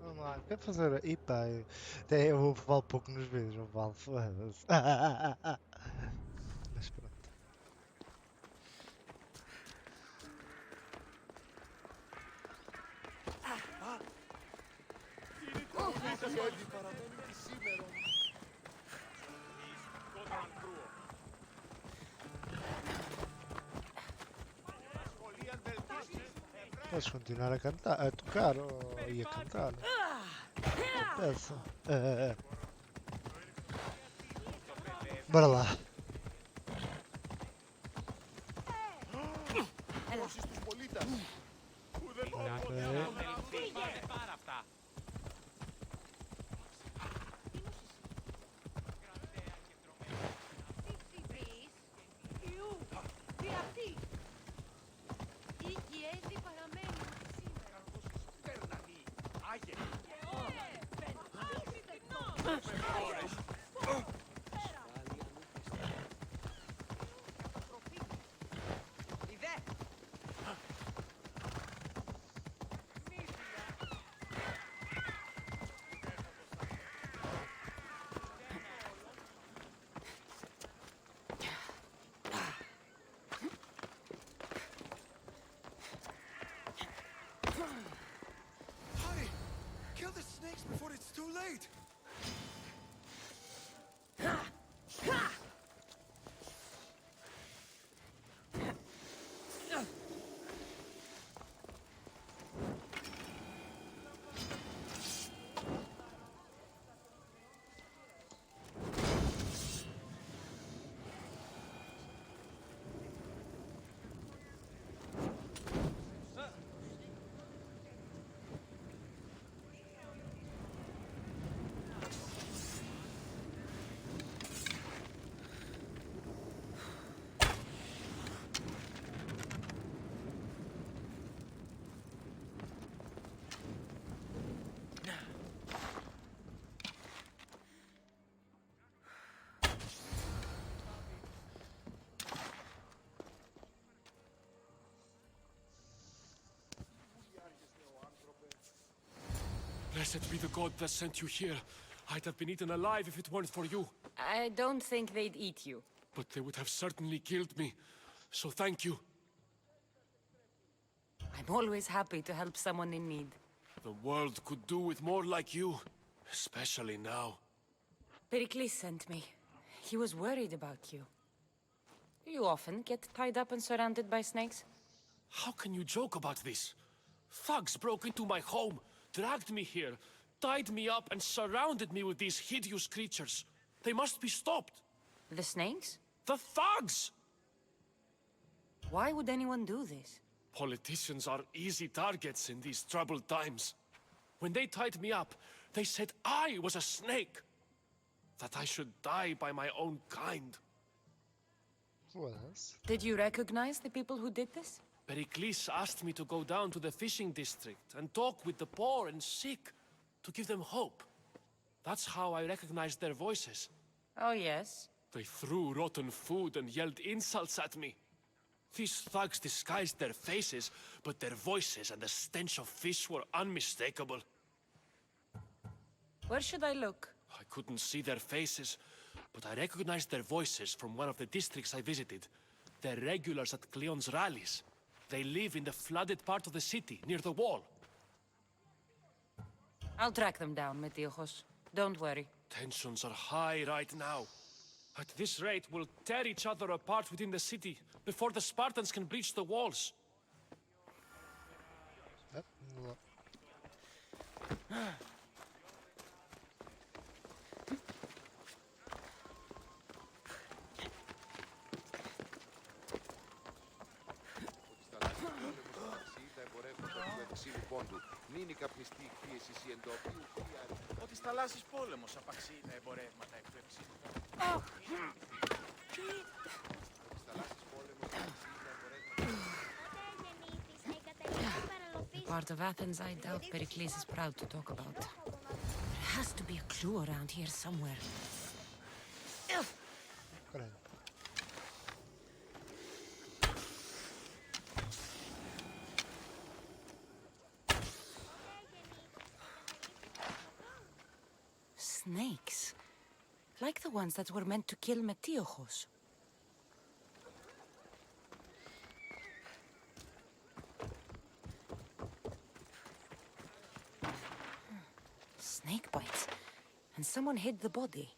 Vamos lá, quero fazer. Epá, até eu vale pouco nos vídeos, não vale, foda-se. Mas pronto. Χέρι παραμένει τη σήμερα. Podes continuar a cantar, a tocar e a cantar. Peça. Bora lá. Δώσεις τους πολίτες. Hurry! Kill the snakes before it's too late! Blessed be the god that sent you here. I'd have been eaten alive if it weren't for you. I don't think they'd eat you. But they would have certainly killed me. So thank you. I'm always happy to help someone in need. The world could do with more like you. Especially now. Pericles sent me. He was worried about you. You often get tied up and surrounded by snakes? How can you joke about this? Thugs broke into my home, dragged me here, tied me up and surrounded me with these hideous creatures. They must be stopped. The snakes? The thugs! Why would anyone do this? Politicians are easy targets in these troubled times. When they tied me up, they said I was a snake. That I should die by my own kind. Was. Did you recognize the people who did this? Pericles asked me to go down to the fishing district and talk with the poor and sick, to give them hope. That's how I recognized their voices. Oh, yes. They threw rotten food and yelled insults at me. These thugs disguised their faces, but their voices and the stench of fish were unmistakable. Where should I look? I couldn't see their faces, but I recognized their voices from one of the districts I visited. They're regulars at Cleon's rallies. They live in the flooded part of the city, near the wall. I'll track them down, Metiojos. Don't worry. Tensions are high right now. At this rate, we'll tear each other apart within the city before the Spartans can breach the walls. Yep. Well, Νίνη καπνιστή εκπίεση η εντόπιου Ότι στα θαλάσσης πόλεμος απαξεί τα εμπορεύματα εκ του εψίλου. The part of Athens I doubt Pericles is proud to talk about. There has to be a clue around here somewhere. caralho. Snakes. Like the ones that were meant to kill Metiojos. Snake bites. And someone hid the body.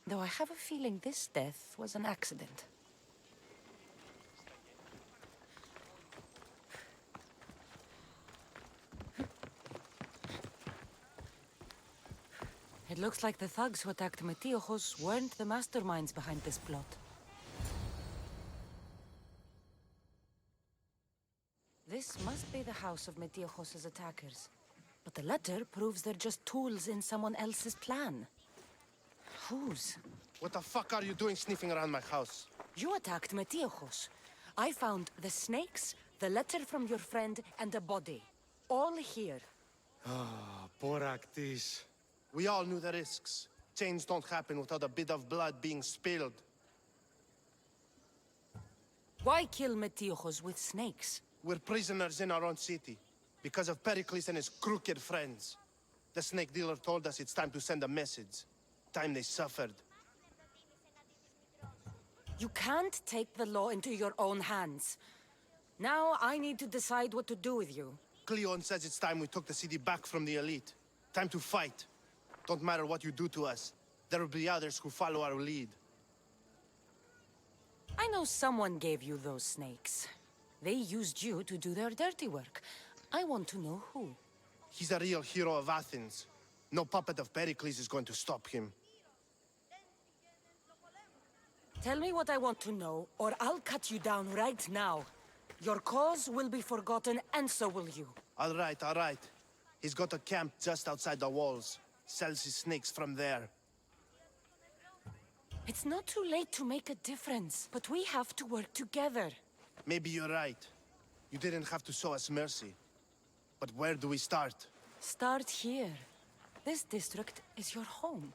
Though I have a feeling this death was an accident. It looks like the thugs who attacked Metiojos weren't the masterminds behind this plot. This must be the house of Metiojos' attackers. But the letter proves they're just tools in someone else's plan. Whose? What the fuck are you doing sniffing around my house? You attacked Metiojos. I found the snakes, the letter from your friend, and a body. All here. Ah, poor Actis. We all knew the risks. Change don't happen without a bit of blood being spilled. Why kill Metiojos with snakes? We're prisoners in our own city. Because of Pericles and his crooked friends. The snake dealer told us it's time to send a message. Time they suffered. You can't take the law into your own hands. Now I need to decide what to do with you. Cleon says it's time we took the city back from the elite. Time to fight. Don't matter what you do to us. There will be others who follow our lead. I know someone gave you those snakes. They used you to do their dirty work. I want to know who. He's a real hero of Athens. No puppet of Pericles is going to stop him. Tell me what I want to know, or I'll cut you down right now. Your cause will be forgotten, and so will you. All right, all right. He's got a camp just outside the walls. Sells his snakes from there. It's not too late to make a difference, but we have to work together. Maybe you're right. You didn't have to show us mercy. But where do we start? Start here. This district is your home.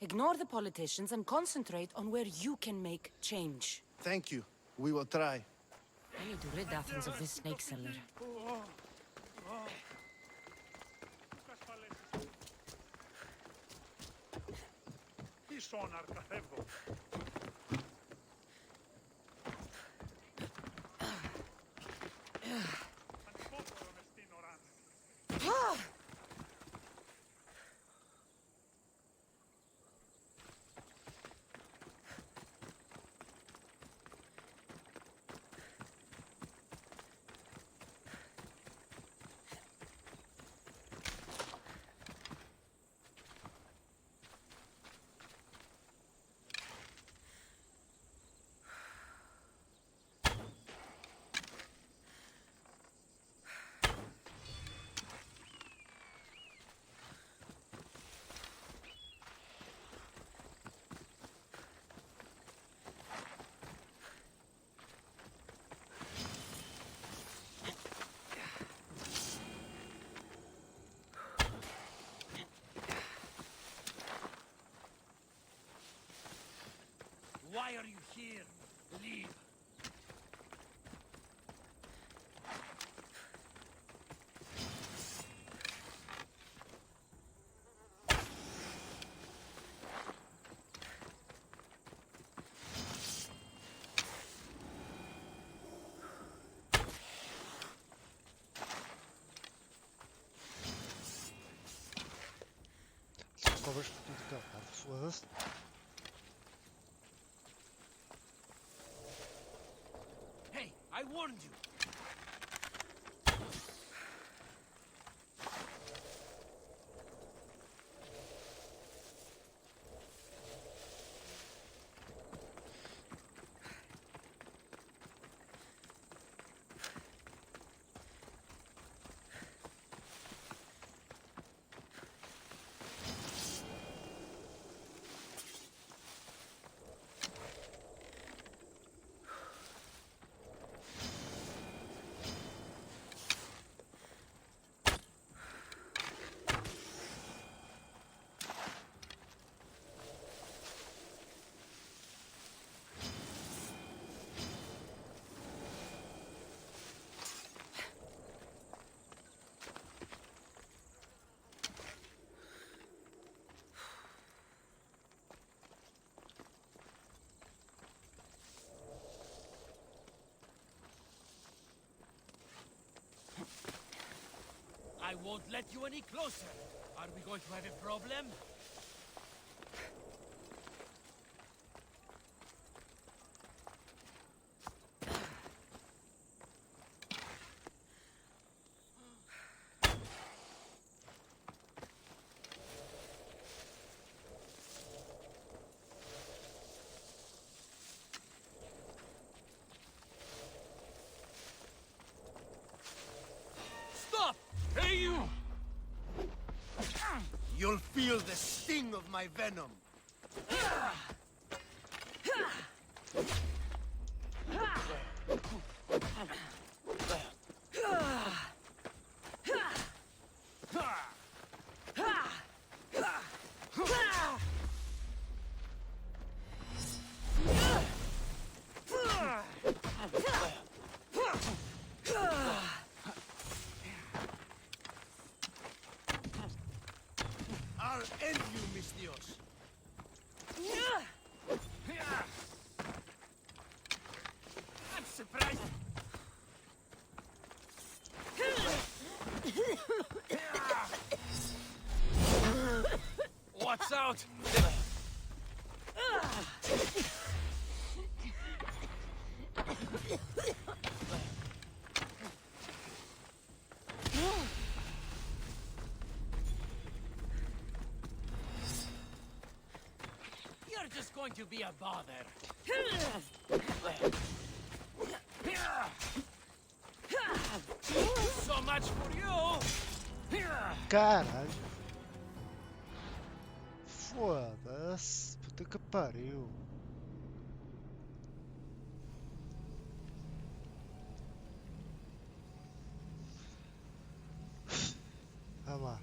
Ignore the politicians and concentrate on where you can make change. Thank you. We will try. I need to rid Athens of this snake seller. Ίσον αρκαθεύω. Ανυπόφορον εστίν οράν. Why are you here? Leave. Cobras por tudo que é lado. Foda-se. Hey, I warned you. I won't let you any closer. Are we going to have a problem? Stop! Hey, you! You'll feel the sting of my venom. I'll end you, mis Dios. I'm surprised. Watch out! You're just going to be a bother. So much for you! Caralho. Foda-se. Puta que pariu. Vamos lá.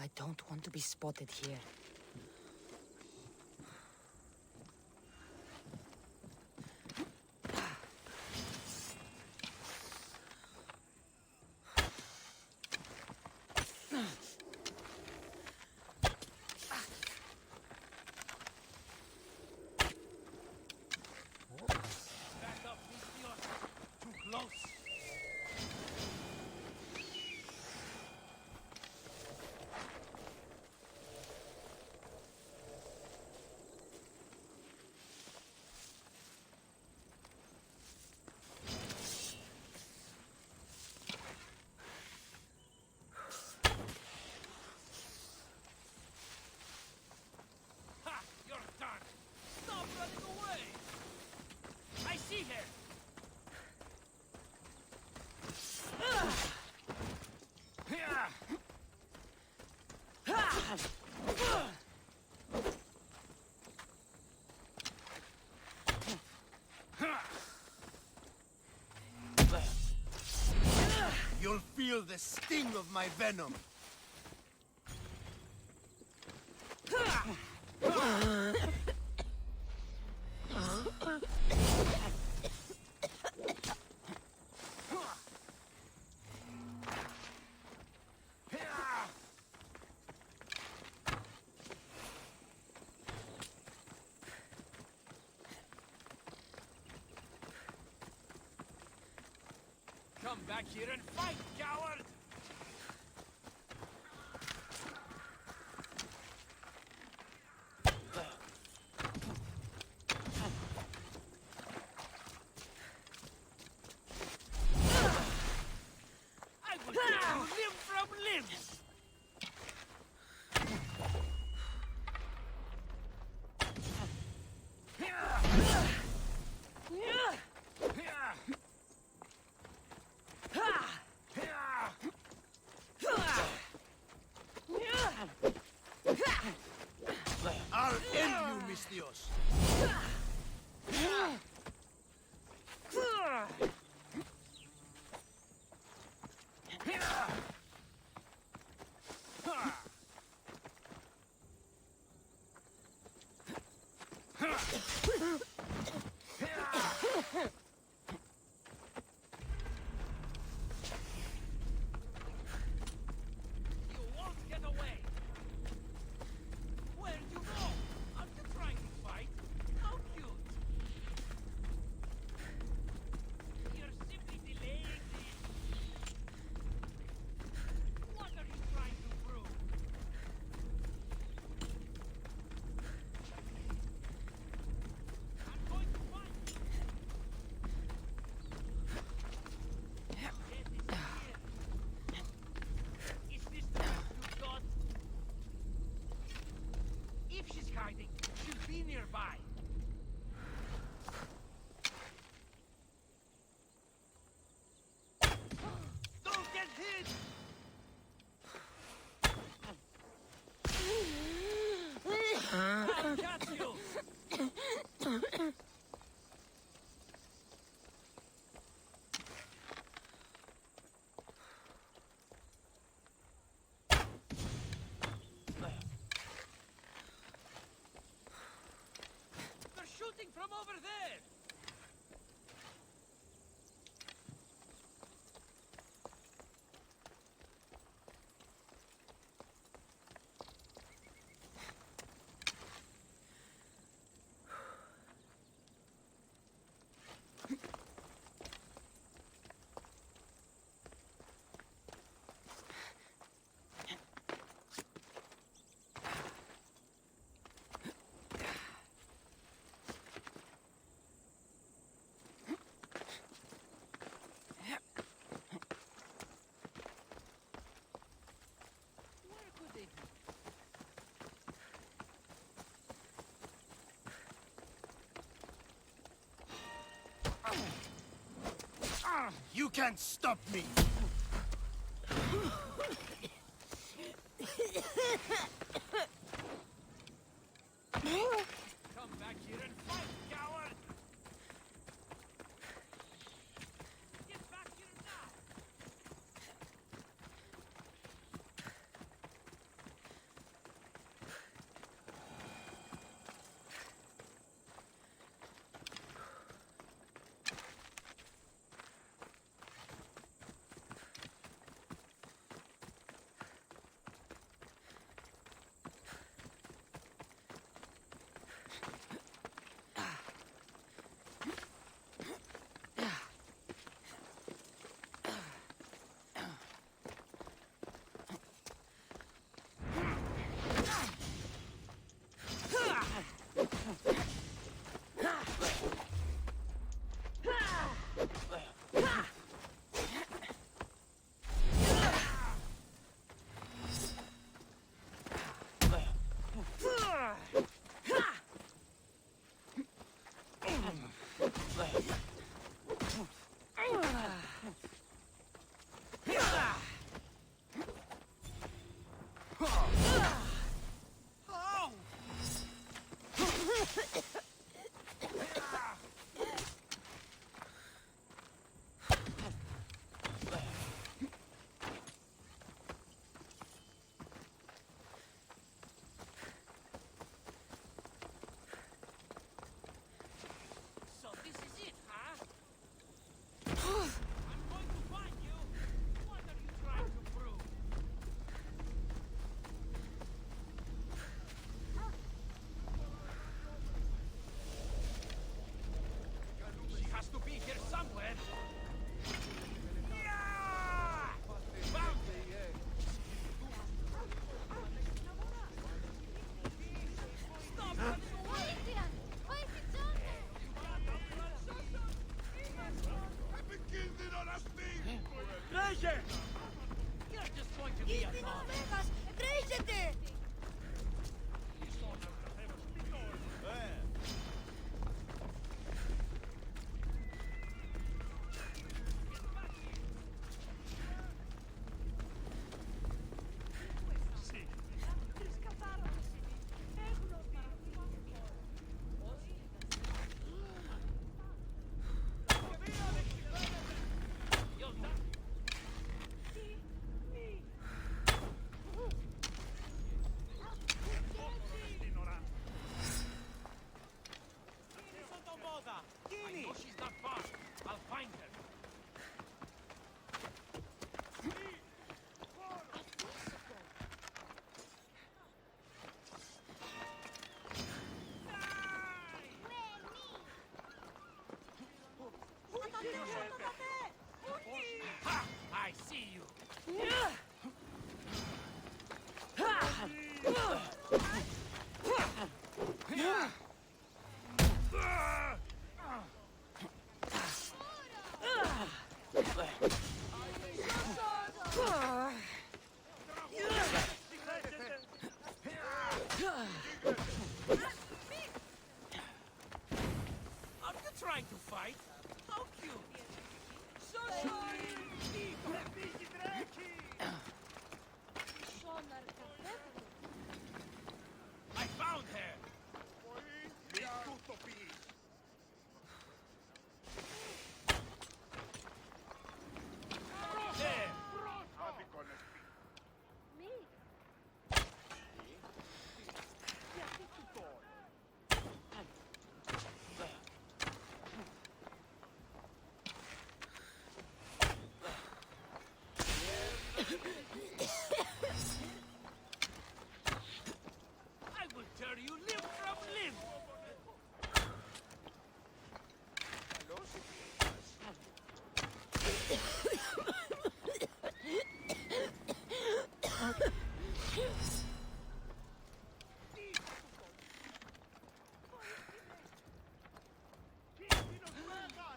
I don't want to be spotted here. Back up, mis Dios. Too close. You'll feel the sting of my venom. Come back here and fight, coward! I will tear you limb from limbs! I'll end you, mis Dios. You won't get away! Where'd you go? Aren't you trying to fight? How cute! You're simply delaying this! What are you trying to prove? I'm going to fight you! Death is here! Is this the best you've got? If she's hiding, she'll be nearby. Don't get hit! I'll catch you! They're shooting from over there! Where could they be? You can't stop me. Come back here and fight, coward! Get back here now! Treasure! You're just going to be a mom. Τρέχετε! I know she's not far. I'll find her. Ha! I see you. Are you trying to fight? How cute! I found her! There! I will tear you limb from limb!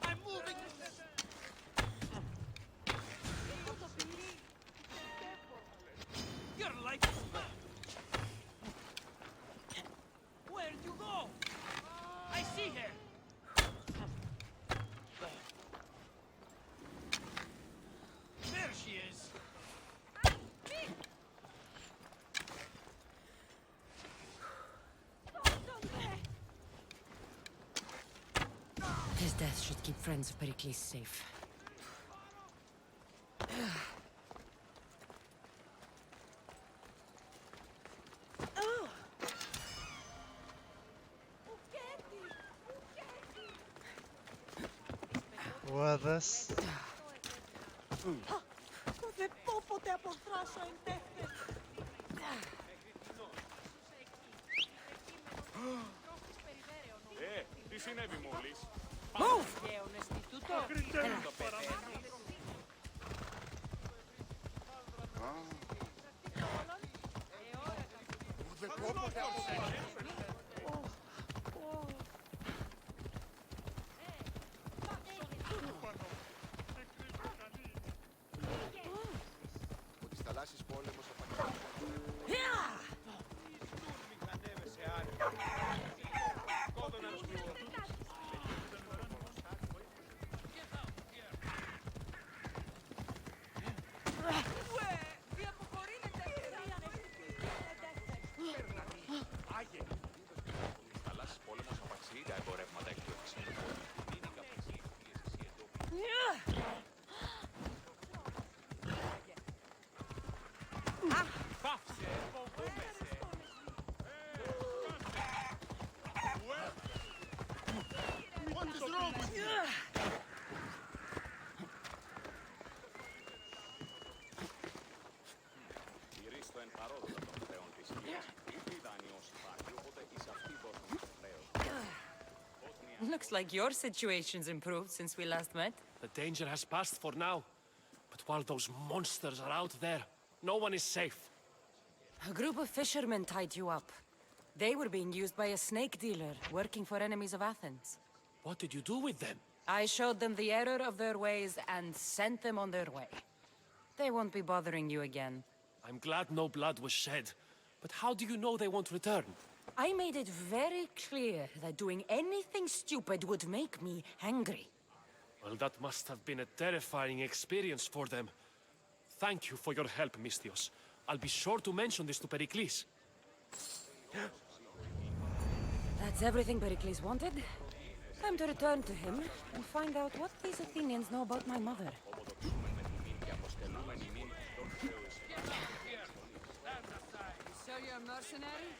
I'm moving! Your life is mine! Where'd you go? I see her! There she is! His death should keep friends of Pericles safe. وهذاس Δεν πω ποτέ αποθράσω εν τέχτε. Τι συνέβη μόλις? Move! Ο της θαλάσσης πόλεμος απαντήσει. Looks like your situation's improved since we last met. The danger has passed for now. But while those monsters are out there, no one is safe. A group of fishermen tied you up. They were being used by a snake dealer working for enemies of Athens. What did you do with them? I showed them the error of their ways and sent them on their way. They won't be bothering you again. I'm glad no blood was shed. But how do you know they won't return? I made it very clear that doing anything stupid would make me angry. Well, that must have been a terrifying experience for them. Thank you for your help, Mistios. I'll be sure to mention this to Pericles. That's everything Pericles wanted. Time to return to him and find out what these Athenians know about my mother. So you're a mercenary?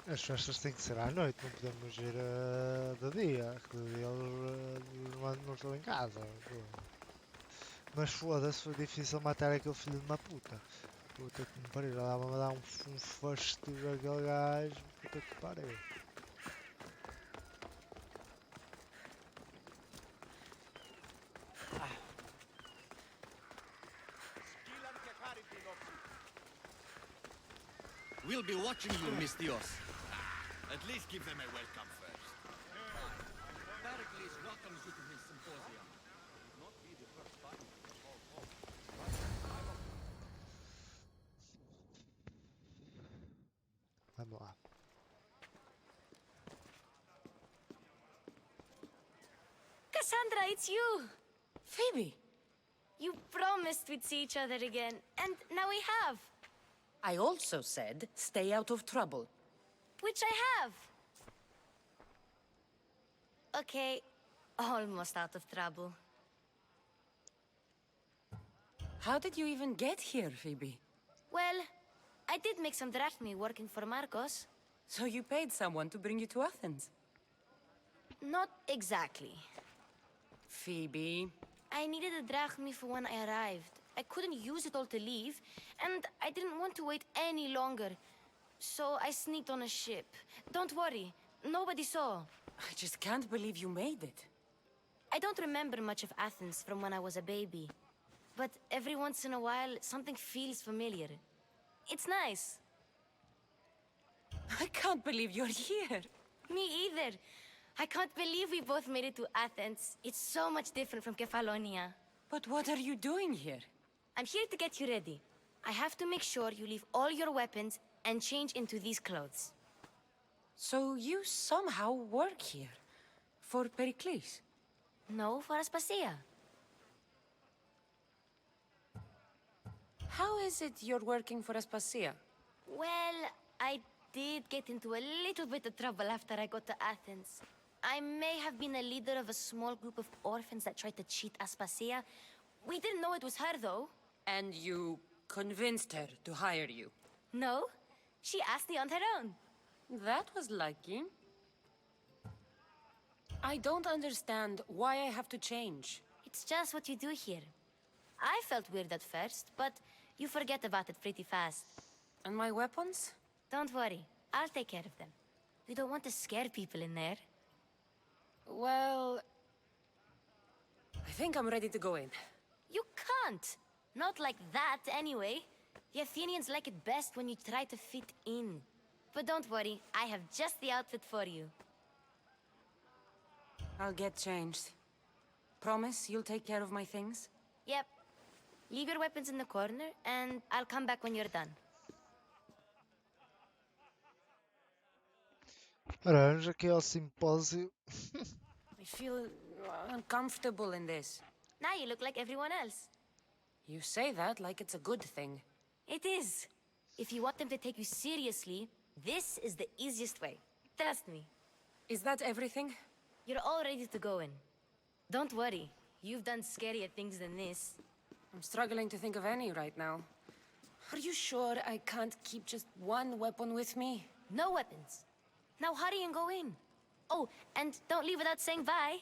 As festas têm que ser à noite, não podemos ir de dia, que de dia eles não estão em casa. Mas foda-se, foi difícil matar aquele filho de uma puta. Puta que me pariu, já dava-me a dar um fasto daquele gajo, puta que pariu. We'll be watching you, Mistios. At least give them a welcome first. Pericles welcomes you to his symposium. It would not be the first time. Vamos lá. Cassandra, it's you! Phoebe! You promised we'd see each other again, and now we have. I also said, stay out of trouble. Which I have. Okay, almost out of trouble. How did you even get here, Phoebe? Well, I did make some drachmae working for Marcos. So you paid someone to bring you to Athens? Not exactly. Phoebe... I needed a drachmae for when I arrived. I couldn't use it all to leave, and I didn't want to wait any longer. So I sneaked on a ship. Don't worry, nobody saw. I just can't believe you made it. I don't remember much of Athens from when I was a baby. But every once in a while, something feels familiar. It's nice. I can't believe you're here. Me either. I can't believe we both made it to Athens. It's so much different from Kefalonia. But what are you doing here? I'm here to get you ready. I have to make sure you leave all your weapons and change into these clothes. So you somehow work here? For Pericles? No, for Aspasia. How is it you're working for Aspasia? Well, I did get into a little bit of trouble after I got to Athens. I may have been a leader of a small group of orphans that tried to cheat Aspasia. We didn't know it was her, though. And you convinced her to hire you? No, she asked me on her own. That was lucky. I don't understand why I have to change. It's just what you do here. I felt weird at first, but you forget about it pretty fast. And my weapons? Don't worry, I'll take care of them. You don't want to scare people in there. Well... I think I'm ready to go in. You can't! Not like that, anyway. The Athenians like it best when you try to fit in. But don't worry, I have just the outfit for you. I'll get changed. Promise you'll take care of my things? Yep. Leave your weapons in the corner, and I'll come back when you're done. Ora, vamos aqui ao simpósio. I feel uncomfortable in this. Now you look like everyone else. You say that like it's a good thing. It is. If you want them to take you seriously, this is the easiest way. Trust me. Is that everything? You're all ready to go in. Don't worry. You've done scarier things than this. I'm struggling to think of any right now. Are you sure I can't keep just one weapon with me? No weapons. Now hurry and go in. Oh, and don't leave without saying bye.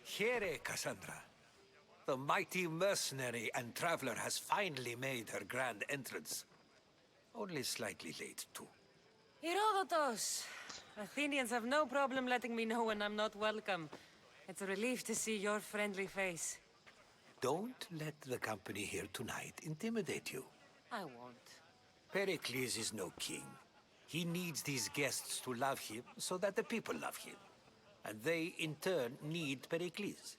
Here, Cassandra. The mighty mercenary and traveler has finally made her grand entrance. Only slightly late, too. Herodotus! Athenians have no problem letting me know when I'm not welcome. It's a relief to see your friendly face. Don't let the company here tonight intimidate you. I won't. Pericles is no king. He needs these guests to love him so that the people love him. And they, in turn, need Pericles.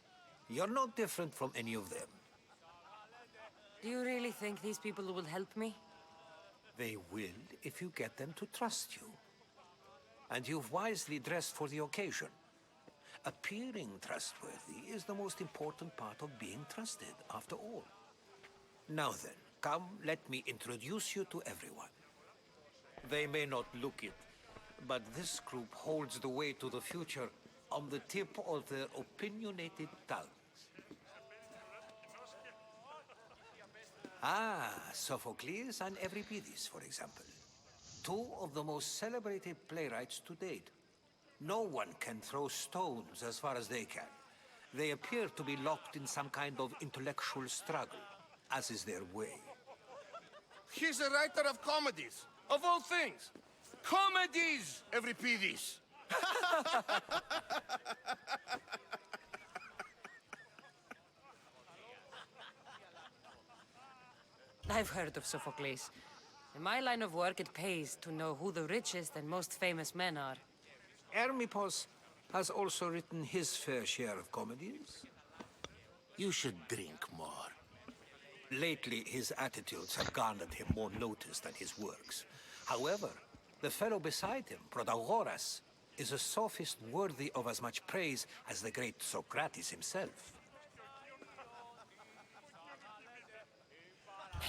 You're no different from any of them. Do you really think these people will help me? They will if you get them to trust you. And you've wisely dressed for the occasion. Appearing trustworthy is the most important part of being trusted, after all. Now then, come, let me introduce you to everyone. They may not look it, but this group holds the way to the future on the tip of their opinionated tongues. Ah, Sophocles and Euripides, for example. Two of the most celebrated playwrights to date. No one can throw stones as far as they can. They appear to be locked in some kind of intellectual struggle, as is their way. He's a writer of comedies, of all things. Comedies, Euripides! I've heard of Sophocles. In my line of work, it pays to know who the richest and most famous men are. Hermippos has also written his fair share of comedies. You should drink more. Lately, his attitudes have garnered him more notice than his works. However, the fellow beside him, Protagoras, is a sophist worthy of as much praise as the great Socrates himself.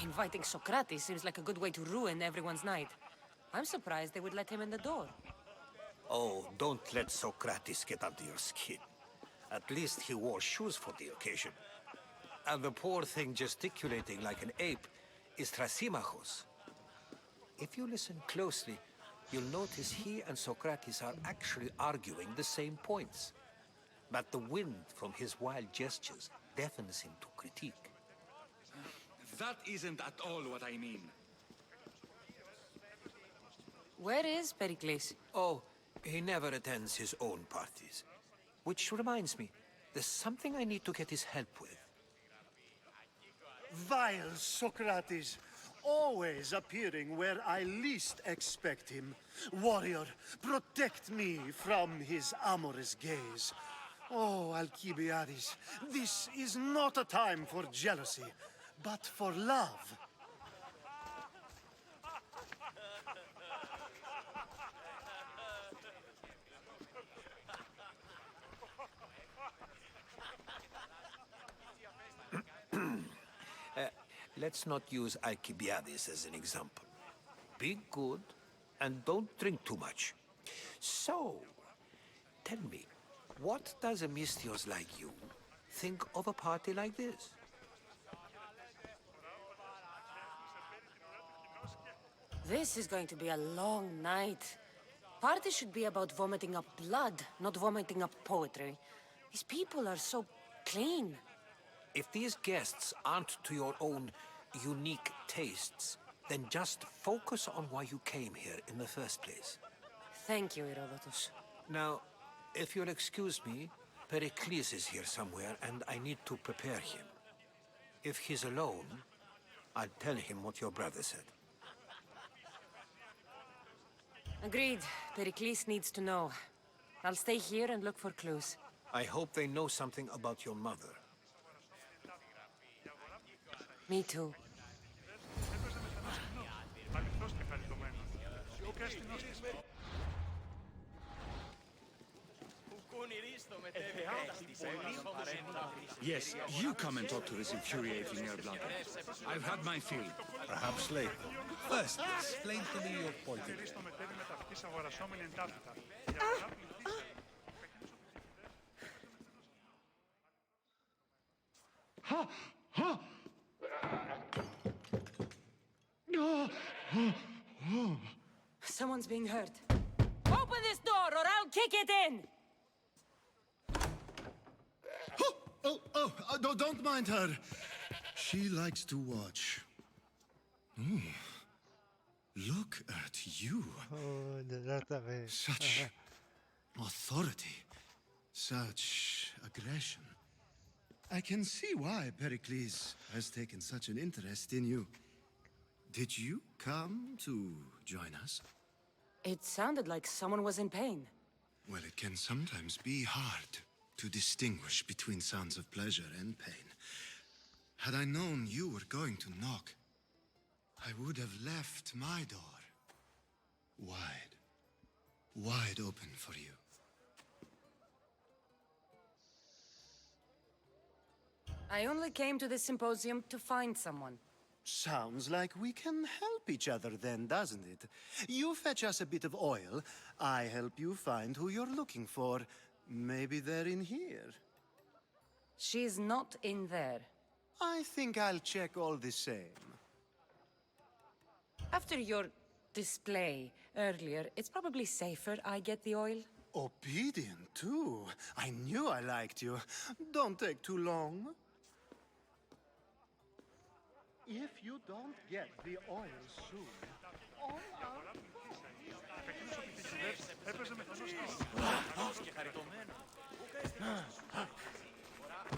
Inviting Socrates seems like a good way to ruin everyone's night. I'm surprised they would let him in the door. Oh, don't let Socrates get under your skin. At least he wore shoes for the occasion. And the poor thing gesticulating like an ape is Thrasymachos. If you listen closely, you'll notice he and Socrates are actually arguing the same points. But the wind from his wild gestures deafens him to critique. That isn't at all what I mean. Where is Pericles? Oh, he never attends his own parties. Which reminds me, there's something I need to get his help with. Vile Socrates, always appearing where I least expect him. Warrior, protect me from his amorous gaze. Oh, Alcibiades, this is not a time for jealousy, but for love. Let's not use Alcibiades as an example. Be good, and don't drink too much. So, tell me, what does a Mystios like you think of a party like this? This is going to be a long night. Party should be about vomiting up blood, not vomiting up poetry. These people are so clean. If these guests aren't to your own unique tastes, then just focus on why you came here in the first place. Thank you, Herodotus. Now, if you'll excuse me, Pericles is here somewhere, and I need to prepare him. If he's alone, I'll tell him what your brother said. Agreed. Pericles needs to know. I'll stay here and look for clues. I hope they know something about your mother. Me too. Yes, you come and talk to this infuriating air-blooded. I've had my fill. Perhaps later. First, explain to me your point of view. Someone's being hurt. Open this door or I'll kick it in! Don't mind her. She likes to watch. Look at you. Oh, exatamente. Such authority. Such aggression. I can see why Pericles has taken such an interest in you. Did you come to join us? It sounded like someone was in pain. Well, it can sometimes be hard to distinguish between sounds of pleasure and pain. Had I known you were going to knock, I would have left my door wide open for you. I only came to this symposium to find someone. Sounds like we can help each other then, doesn't it? You fetch us a bit of oil, I help you find who you're looking for. Maybe they're in here. She's not in there. I think I'll check all the same. After your display earlier, it's probably safer I get the oil. Obedient, too. I knew I liked you. Don't take too long. If you don't get the oil soon, all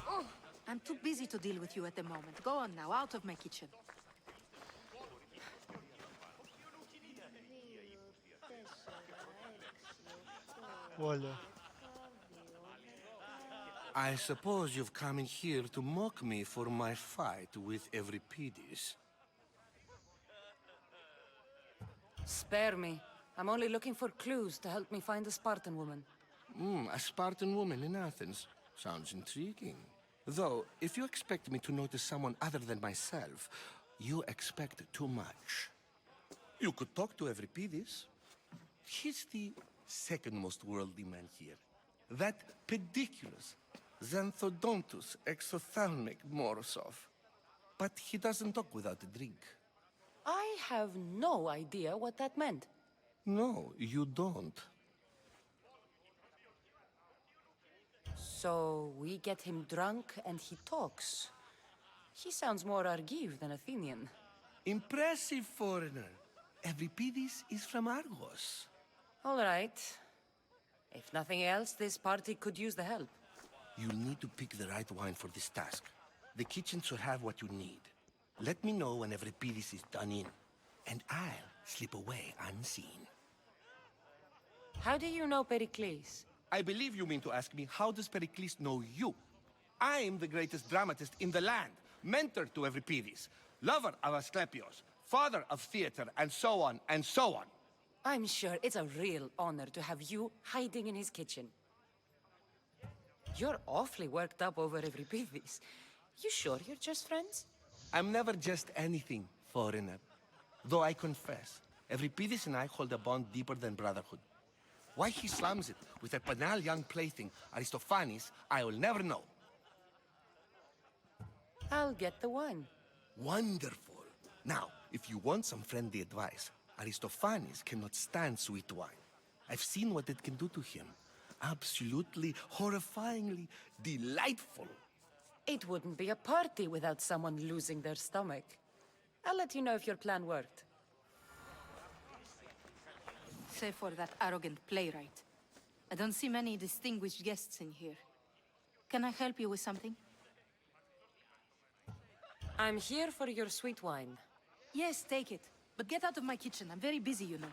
Oh, I'm too busy to deal with you at the moment. Go on now, out of my kitchen. Olha. I suppose you've come in here to mock me for my fight with Euripides. Spare me. I'm only looking for clues to help me find a Spartan woman. A Spartan woman in Athens. Sounds intriguing. Though, if you expect me to notice someone other than myself, you expect too much. You could talk to Euripides. He's the second most worldly man here. That pediculous Xanthodontus exophthalmic Morosov. But he doesn't talk without a drink. I have no idea what that meant. No, you don't. So we get him drunk and he talks. He sounds more Argive than Athenian. Impressive, foreigner. Euripides is from Argos. All right. If nothing else, this party could use the help. You'll need to pick the right wine for this task. The kitchen should have what you need. Let me know when Euripides is done in, and I'll slip away unseen. How do you know Pericles? I believe you mean to ask me, how does Pericles know you? I'm the greatest dramatist in the land, mentor to Euripides, lover of Asclepios, father of theater, and so on, and so on. I'm sure it's a real honor to have you hiding in his kitchen. You're awfully worked up over Euripides. You sure you're just friends? I'm never just anything, foreigner. Though I confess, Euripides and I hold a bond deeper than brotherhood. Why he slams it with a banal young plaything, Aristophanes, I will never know. I'll get the wine. Wonderful. Now, if you want some friendly advice, Aristophanes cannot stand sweet wine. I've seen what it can do to him. Absolutely, horrifyingly delightful. It wouldn't be a party without someone losing their stomach. I'll let you know if your plan worked. Save for that arrogant playwright. I don't see many distinguished guests in here. Can I help you with something? I'm here for your sweet wine. Yes, take it. But get out of my kitchen. I'm very busy, you know.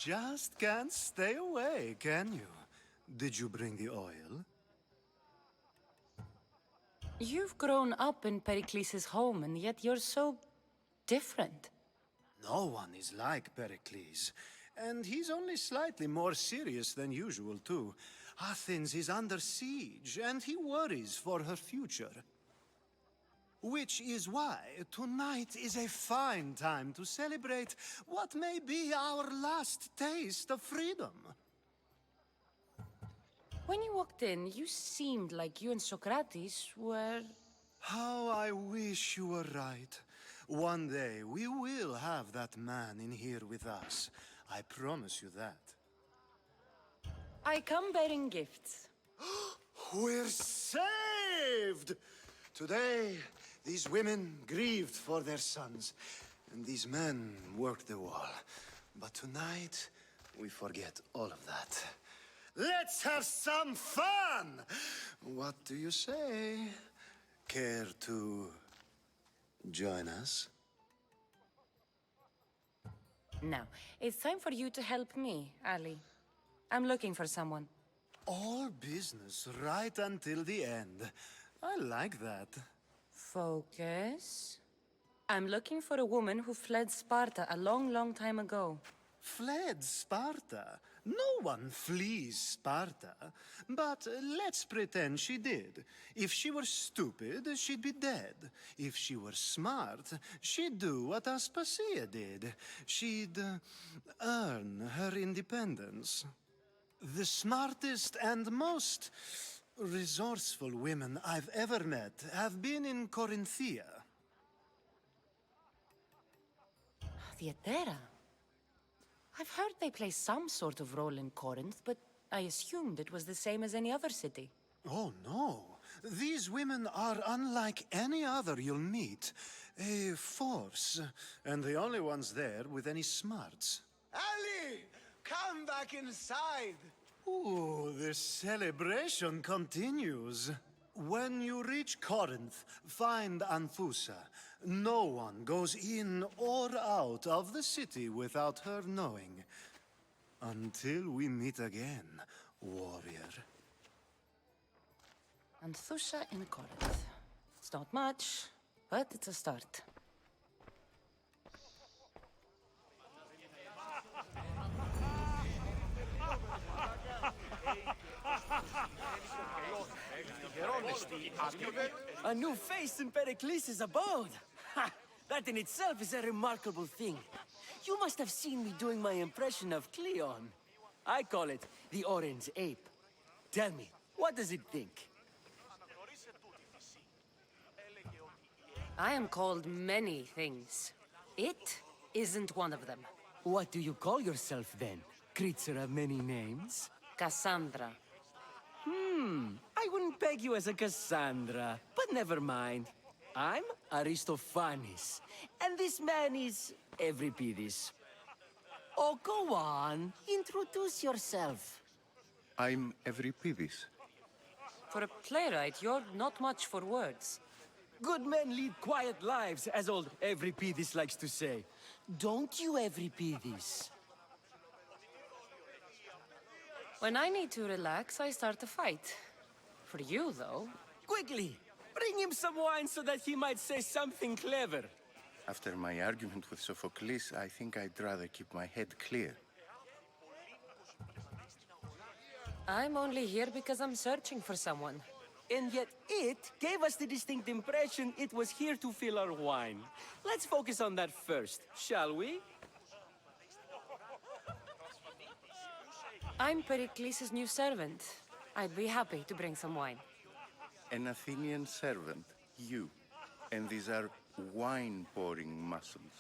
Just can't stay away, can you? Did you bring the oil? You've grown up in Pericles' home, and yet you're so different. No one is like Pericles. And he's only slightly more serious than usual, too. Athens is under siege, and he worries for her future. Which is why tonight is a fine time to celebrate what may be our last taste of freedom. When you walked in, you seemed like you and Socrates were... How I wish you were right. One day we will have that man in here with us. I promise you that. I come bearing gifts. We're saved! Today, these women grieved for their sons, and these men worked the wall. But tonight, we forget all of that. Let's have some fun! What do you say? Care to join us? Now, it's time for you to help me, Ali. I'm looking for someone. All business right until the end. I like that. Focus. I'm looking for a woman who fled Sparta a long, long time ago. Fled Sparta? No one flees Sparta. But let's pretend she did. If she were stupid, she'd be dead. If she were smart, she'd do what Aspasia did. She'd earn her independence. The smartest and most resourceful women I've ever met have been in Corinthia. Theatera? I've heard they play some sort of role in Corinth, but I assumed it was the same as any other city. Oh, no. These women are unlike any other you'll meet. A force, and the only ones there with any smarts. Ali! Come back inside! Ooh, the celebration continues. When you reach Corinth, find Anfusa. No one goes in or out of the city without her knowing. Until we meet again, warrior. Anthusha in Corinth. It's not much, but it's a start. A new face in Pericles' abode! Ha! That in itself is a remarkable thing. You must have seen me doing my impression of Cleon. I call it the Orange Ape. Tell me, what does it think? I am called many things. It isn't one of them. What do you call yourself then? Creature of many names? Cassandra. I wouldn't peg you as a Cassandra, but never mind. I'm Aristophanes, and this man is Euripides. Oh, go on. Introduce yourself. I'm Euripides. For a playwright, you're not much for words. Good men lead quiet lives, as old Euripides likes to say. Don't you, Euripides? When I need to relax, I start a fight. For you, though... Quickly! Bring him some wine so that he might say something clever. After my argument with Sophocles, I think I'd rather keep my head clear. I'm only here because I'm searching for someone. And yet it gave us the distinct impression it was here to fill our wine. Let's focus on that first, shall we? I'm Pericles' new servant. I'd be happy to bring some wine. An Athenian servant, you. And these are wine-pouring muscles.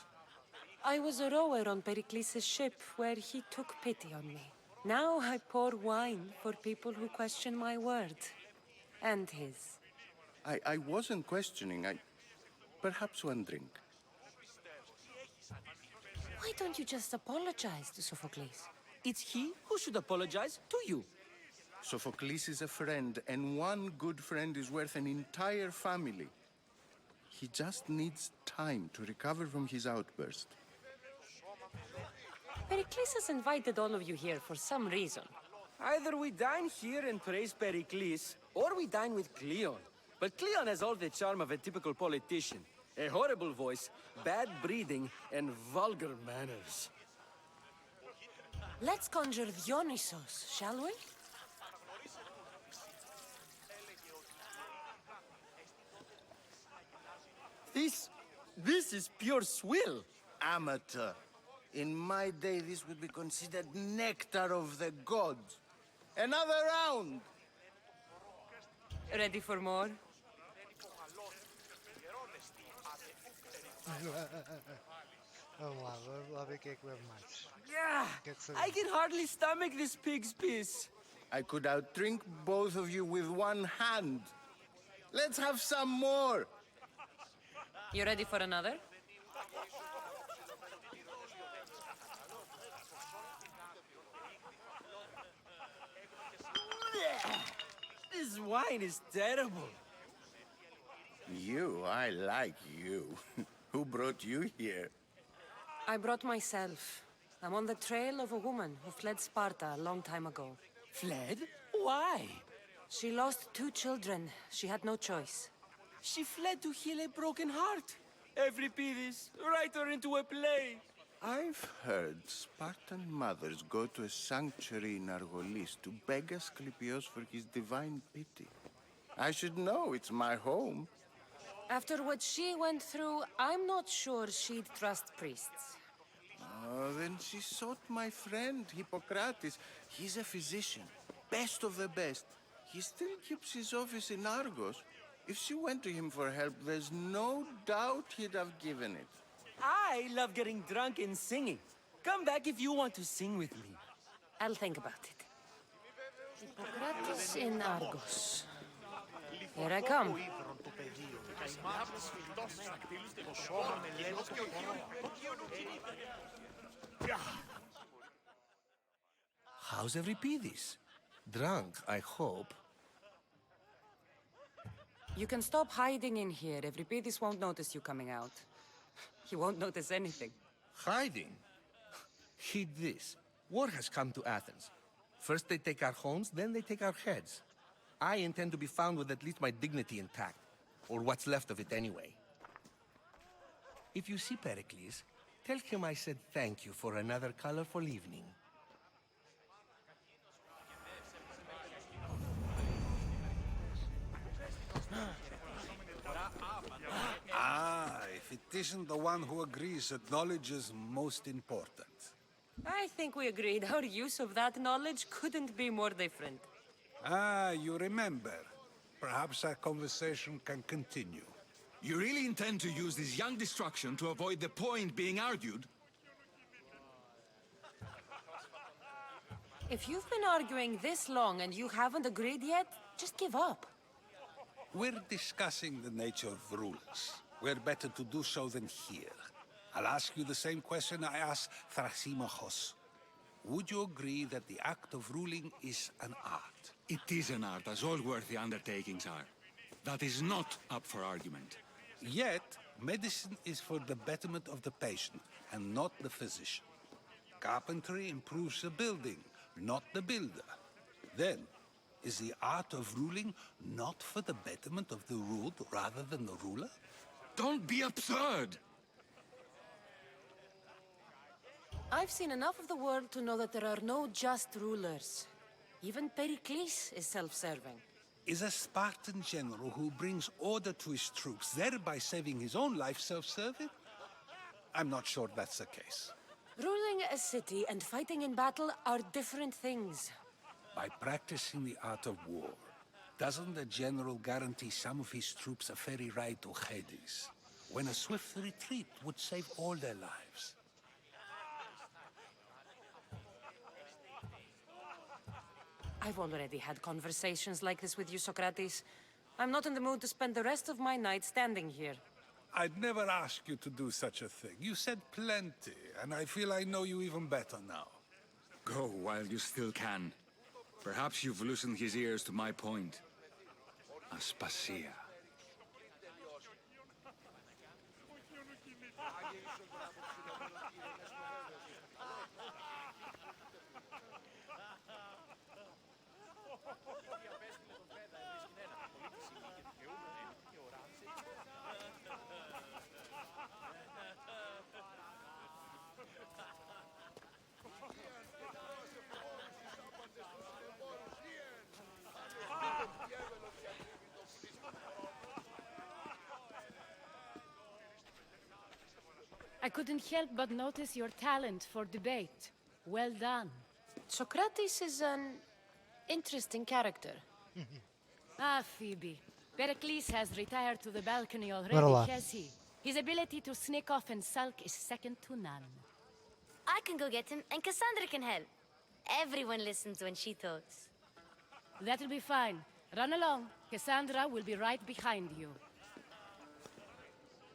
I was a rower on Pericles' ship where he took pity on me. Now I pour wine for people who question my word. And his. I wasn't questioning. Perhaps one drink. Why don't you just apologize to Sophocles? It's he who should apologize to you. Sophocles is a friend, and one good friend is worth an entire family. He just needs time to recover from his outburst. Pericles has invited all of you here for some reason. Either we dine here and praise Pericles, or we dine with Cleon. But Cleon has all the charm of a typical politician. A horrible voice, bad breeding, and vulgar manners. Let's conjure Dionysos, shall we? This is pure swill. Amateur. In my day, this would be considered nectar of the gods. Another round! Ready for more? Vamos lá ver quem é que bebe mais. Yeah, O que é que I sabemos? can hardly stomach this pig's piss. I could outdrink both of you with one hand. Let's have some more! You ready for another? This wine is terrible. I like you. Who brought you here? I brought myself. I'm on the trail of a woman who fled Sparta a long time ago. Fled? Why? She lost 2 children. She had no choice. She fled to heal a broken heart. Euripides, write her into a play. I've heard Spartan mothers go to a sanctuary in Argolis to beg Asclepios for his divine pity. I should know, it's my home. After what she went through, I'm not sure she'd trust priests. Oh, then she sought my friend, Hippocrates. He's a physician, best of the best. He still keeps his office in Argos. If she went to him for help, there's no doubt he'd have given it. I love getting drunk and singing. Come back if you want to sing with me. I'll think about it. Hippocrates in Argos. Here I come. How's Euripides? Drunk, I hope. You can stop hiding in here. Euripides won't notice you coming out. He won't notice anything. Hiding? Heed this. War has come to Athens. First they take our homes, then they take our heads. I intend to be found with at least my dignity intact. Or what's left of it anyway. If you see Pericles, tell him I said thank you for another colorful evening. If it isn't the one who agrees that knowledge is most important. I think we agreed our use of that knowledge couldn't be more different. You remember. Perhaps our conversation can continue. You really intend to use this young destruction to avoid the point being argued? If you've been arguing this long and you haven't agreed yet, just give up. We're discussing the nature of rules. We're better to do so than here. I'll ask you the same question I asked Thrasymachos. Would you agree that the act of ruling is an art? It is an art, as all worthy undertakings are. That is not up for argument. Yet, medicine is for the betterment of the patient, and not the physician. Carpentry improves the building, not the builder. Then, is the art of ruling not for the betterment of the ruled rather than the ruler? Don't be absurd! I've seen enough of the world to know that there are no just rulers. Even Pericles is self-serving. Is a Spartan general who brings order to his troops, thereby saving his own life, self-serving? I'm not sure that's the case. Ruling a city and fighting in battle are different things. By practicing the art of war, doesn't the general guarantee some of his troops a ferry ride to Hades, when a swift retreat would save all their lives? I've already had conversations like this with you, Socrates. I'm not in the mood to spend the rest of my night standing here. I'd never ask you to do such a thing. You said plenty, and I feel I know you even better now. Go while you still can. Perhaps you've loosened his ears to my point. Aspasia. I couldn't help but notice your talent for debate. Well done. Socrates is an interesting character. Ah, Phoebe. Pericles has retired to the balcony Bora already, lá. has he? His ability to sneak off and sulk is second to none. I can go get him, and Cassandra can help. Everyone listens when she talks. That'll be fine. Run along. Cassandra will be right behind you.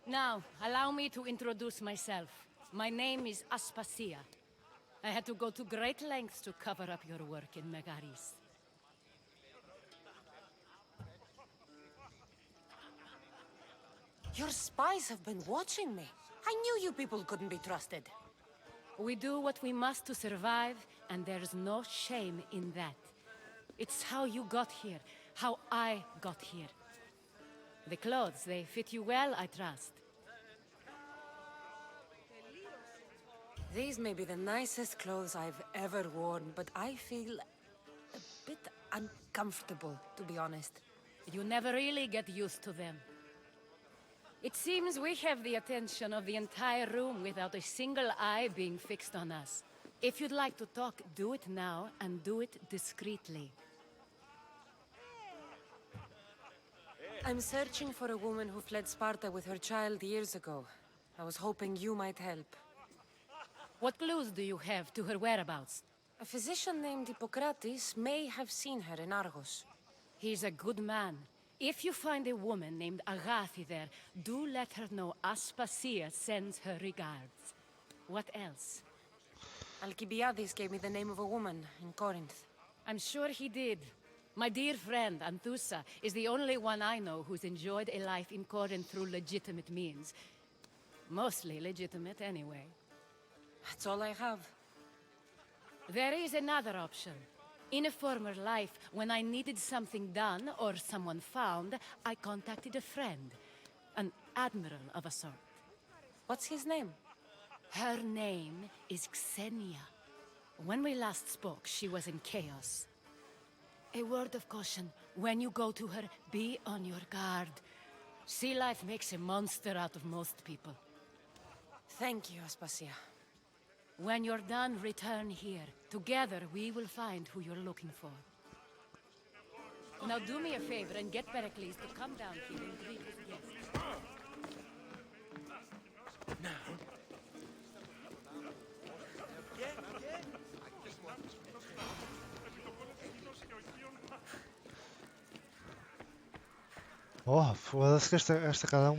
Now, allow me to introduce myself. My name is Aspasia. I had to go to great lengths to cover up your work in Megaris. Your spies have been watching me. I knew you people couldn't be trusted. We do what we must to survive, and there's no shame in that. It's how you got here, how I got here. The clothes, they fit you well, I trust. These may be the nicest clothes I've ever worn, but I feel a bit uncomfortable, to be honest. You never really get used to them. It seems we have the attention of the entire room without a single eye being fixed on us. If you'd like to talk, do it now, and do it discreetly. I'm searching for a woman who fled Sparta with her child years ago. I was hoping you might help. What clues do you have to her whereabouts? A physician named Hippocrates may have seen her in Argos. He's a good man. If you find a woman named Agathi there, do let her know Aspasia sends her regards. What else? Alcibiades gave me the name of a woman in Corinth. I'm sure he did. My dear friend, Anthusa, is the only one I know who's enjoyed a life in Corinth through legitimate means. Mostly legitimate, anyway. That's all I have. There is another option. In a former life, when I needed something done or someone found, I contacted a friend. An admiral of a sort. What's his name? Her name is Xenia. When we last spoke, she was in chaos. A word of caution. When you go to her, be on your guard. Sea life makes a monster out of most people. Thank you, Aspasia. When you're done, return here. Together, we will find who you're looking for. Now do me a favor and get Pericles to come down here and greet his guests. Now. Oh, foda-se que esta casa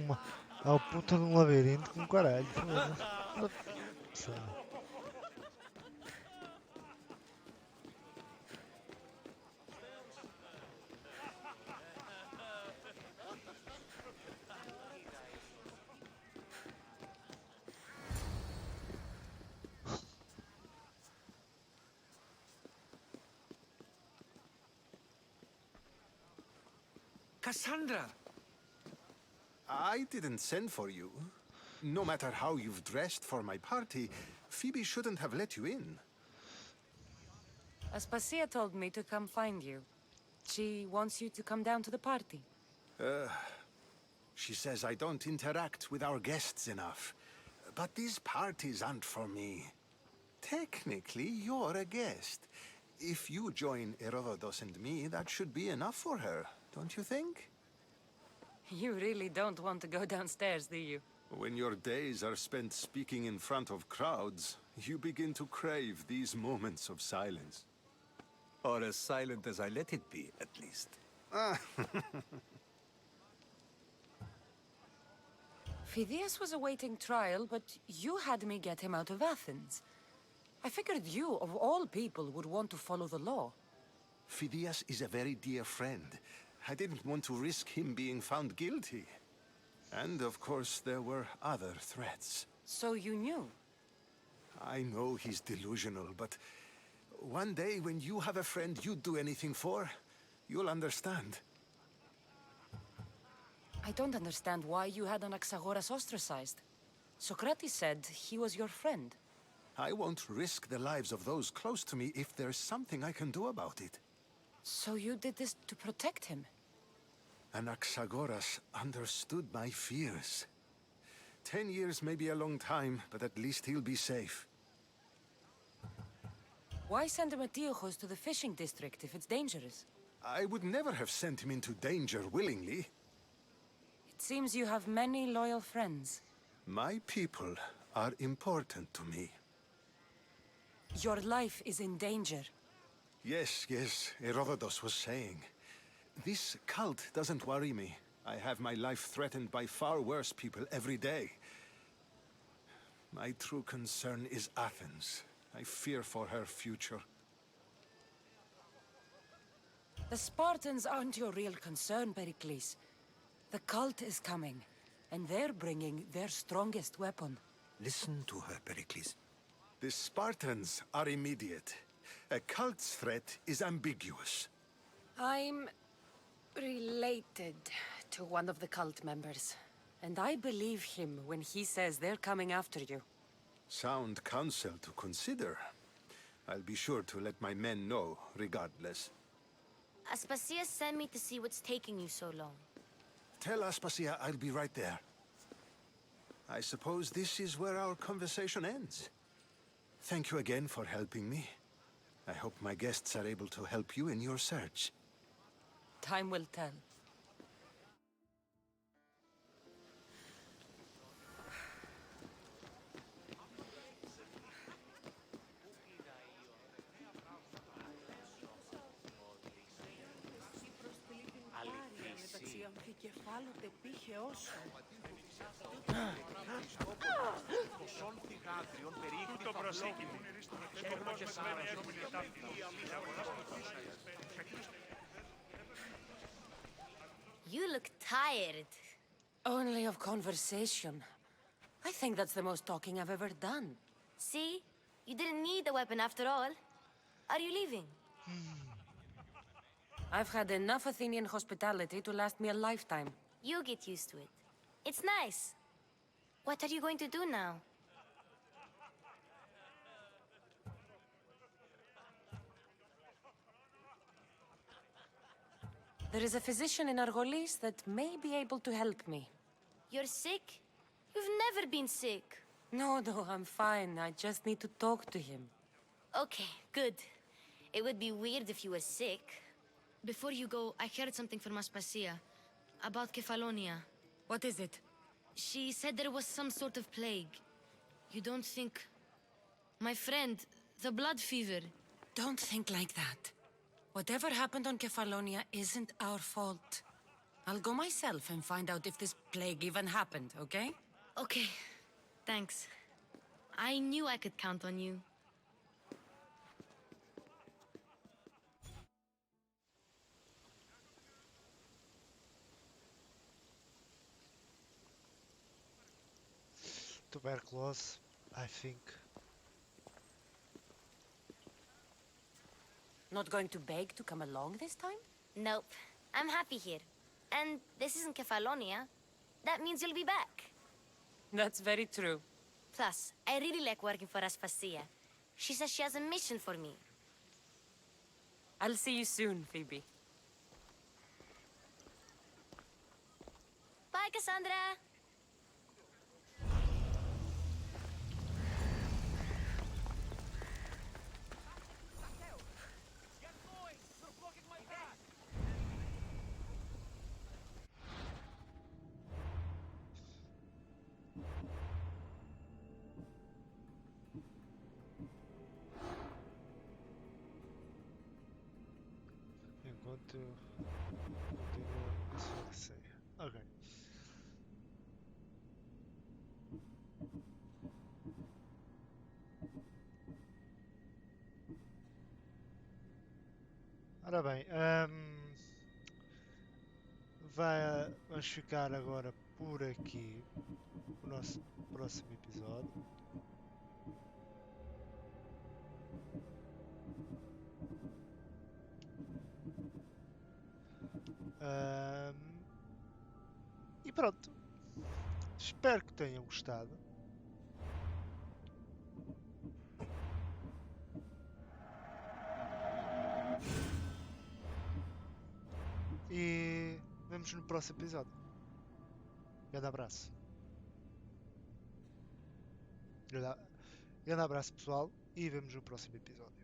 é o puta de um labirinto com caralho. Foda-se. Cassandra! I didn't send for you. No matter how you've dressed for my party, Phoebe shouldn't have let you in. Aspasia told me to come find you. She wants you to come down to the party. She says I don't interact with our guests enough. But these parties aren't for me. Technically, you're a guest. If you join Herodotus and me, that should be enough for her, don't you think? You really don't want to go downstairs, do you? When your days are spent speaking in front of crowds, you begin to crave these moments of silence. Or as silent as I let it be, at least. Phidias was awaiting trial, but you had me get him out of Athens. I figured you, of all people, would want to follow the law. Phidias is a very dear friend. I didn't want to risk him being found guilty. And, of course, there were other threats. So you knew? I know he's delusional, but one day when you have a friend you'd do anything for, you'll understand. I don't understand why you had Anaxagoras ostracized. Socrates said he was your friend. I won't risk the lives of those close to me if there's something I can do about it. So you did this to protect him? Anaxagoras understood my fears. 10 years may be a long time, but at least he'll be safe. Why send Mateusz to the fishing district if it's dangerous? I would never have sent him into danger willingly. It seems you have many loyal friends. My people are important to me. Your life is in danger. Yes, Herodotus was saying. This cult doesn't worry me. I have my life threatened by far worse people every day. My true concern is Athens. I fear for her future. The Spartans aren't your real concern, Pericles. The cult is coming, and they're bringing their strongest weapon. Listen to her, Pericles. The Spartans are immediate. A cult's threat is ambiguous. I'm related to one of the cult members, and I believe him when he says they're coming after you. Sound counsel to consider. I'll be sure to let my men know, regardless. Aspasia sent me to see what's taking you so long. Tell Aspasia I'll be right there. I suppose this is where our conversation ends. Thank you again for helping me. I hope my guests are able to help you in your search. Time will tell. You look tired. Only of conversation. I think that's the most talking I've ever done. See? You didn't need the weapon after all. Are you leaving? I've had enough Athenian hospitality to last me a lifetime. You'll get used to it. It's nice. What are you going to do now? There is a physician in Argolis that may be able to help me. You're sick? You've never been sick. No, I'm fine. I just need to talk to him. Okay, good. It would be weird if you were sick. Before you go, I heard something from Aspasia about Kefalonia. What is it? She said there was some sort of plague. You don't think... My friend, the blood fever. Don't think like that. Whatever happened on Kefalonia isn't our fault. I'll go myself and find out if this plague even happened, okay? Okay, thanks. I knew I could count on you. Tuberculose, I think. Not going to beg to come along this time? Nope. I'm happy here. And this isn't Kefalonia. That means you'll be back. That's very true. Plus, I really like working for Aspasia. She says she has a mission for me. I'll see you soon, Phoebe. Bye, Cassandra! Enquanto continua a sua receia. Ok. Ora bem, vamos ficar agora por aqui o nosso próximo episódio. E pronto. Espero que tenham gostado. E vemos no próximo episódio. Grande abraço. Grande grande abraço, pessoal, e vemos no próximo episódio.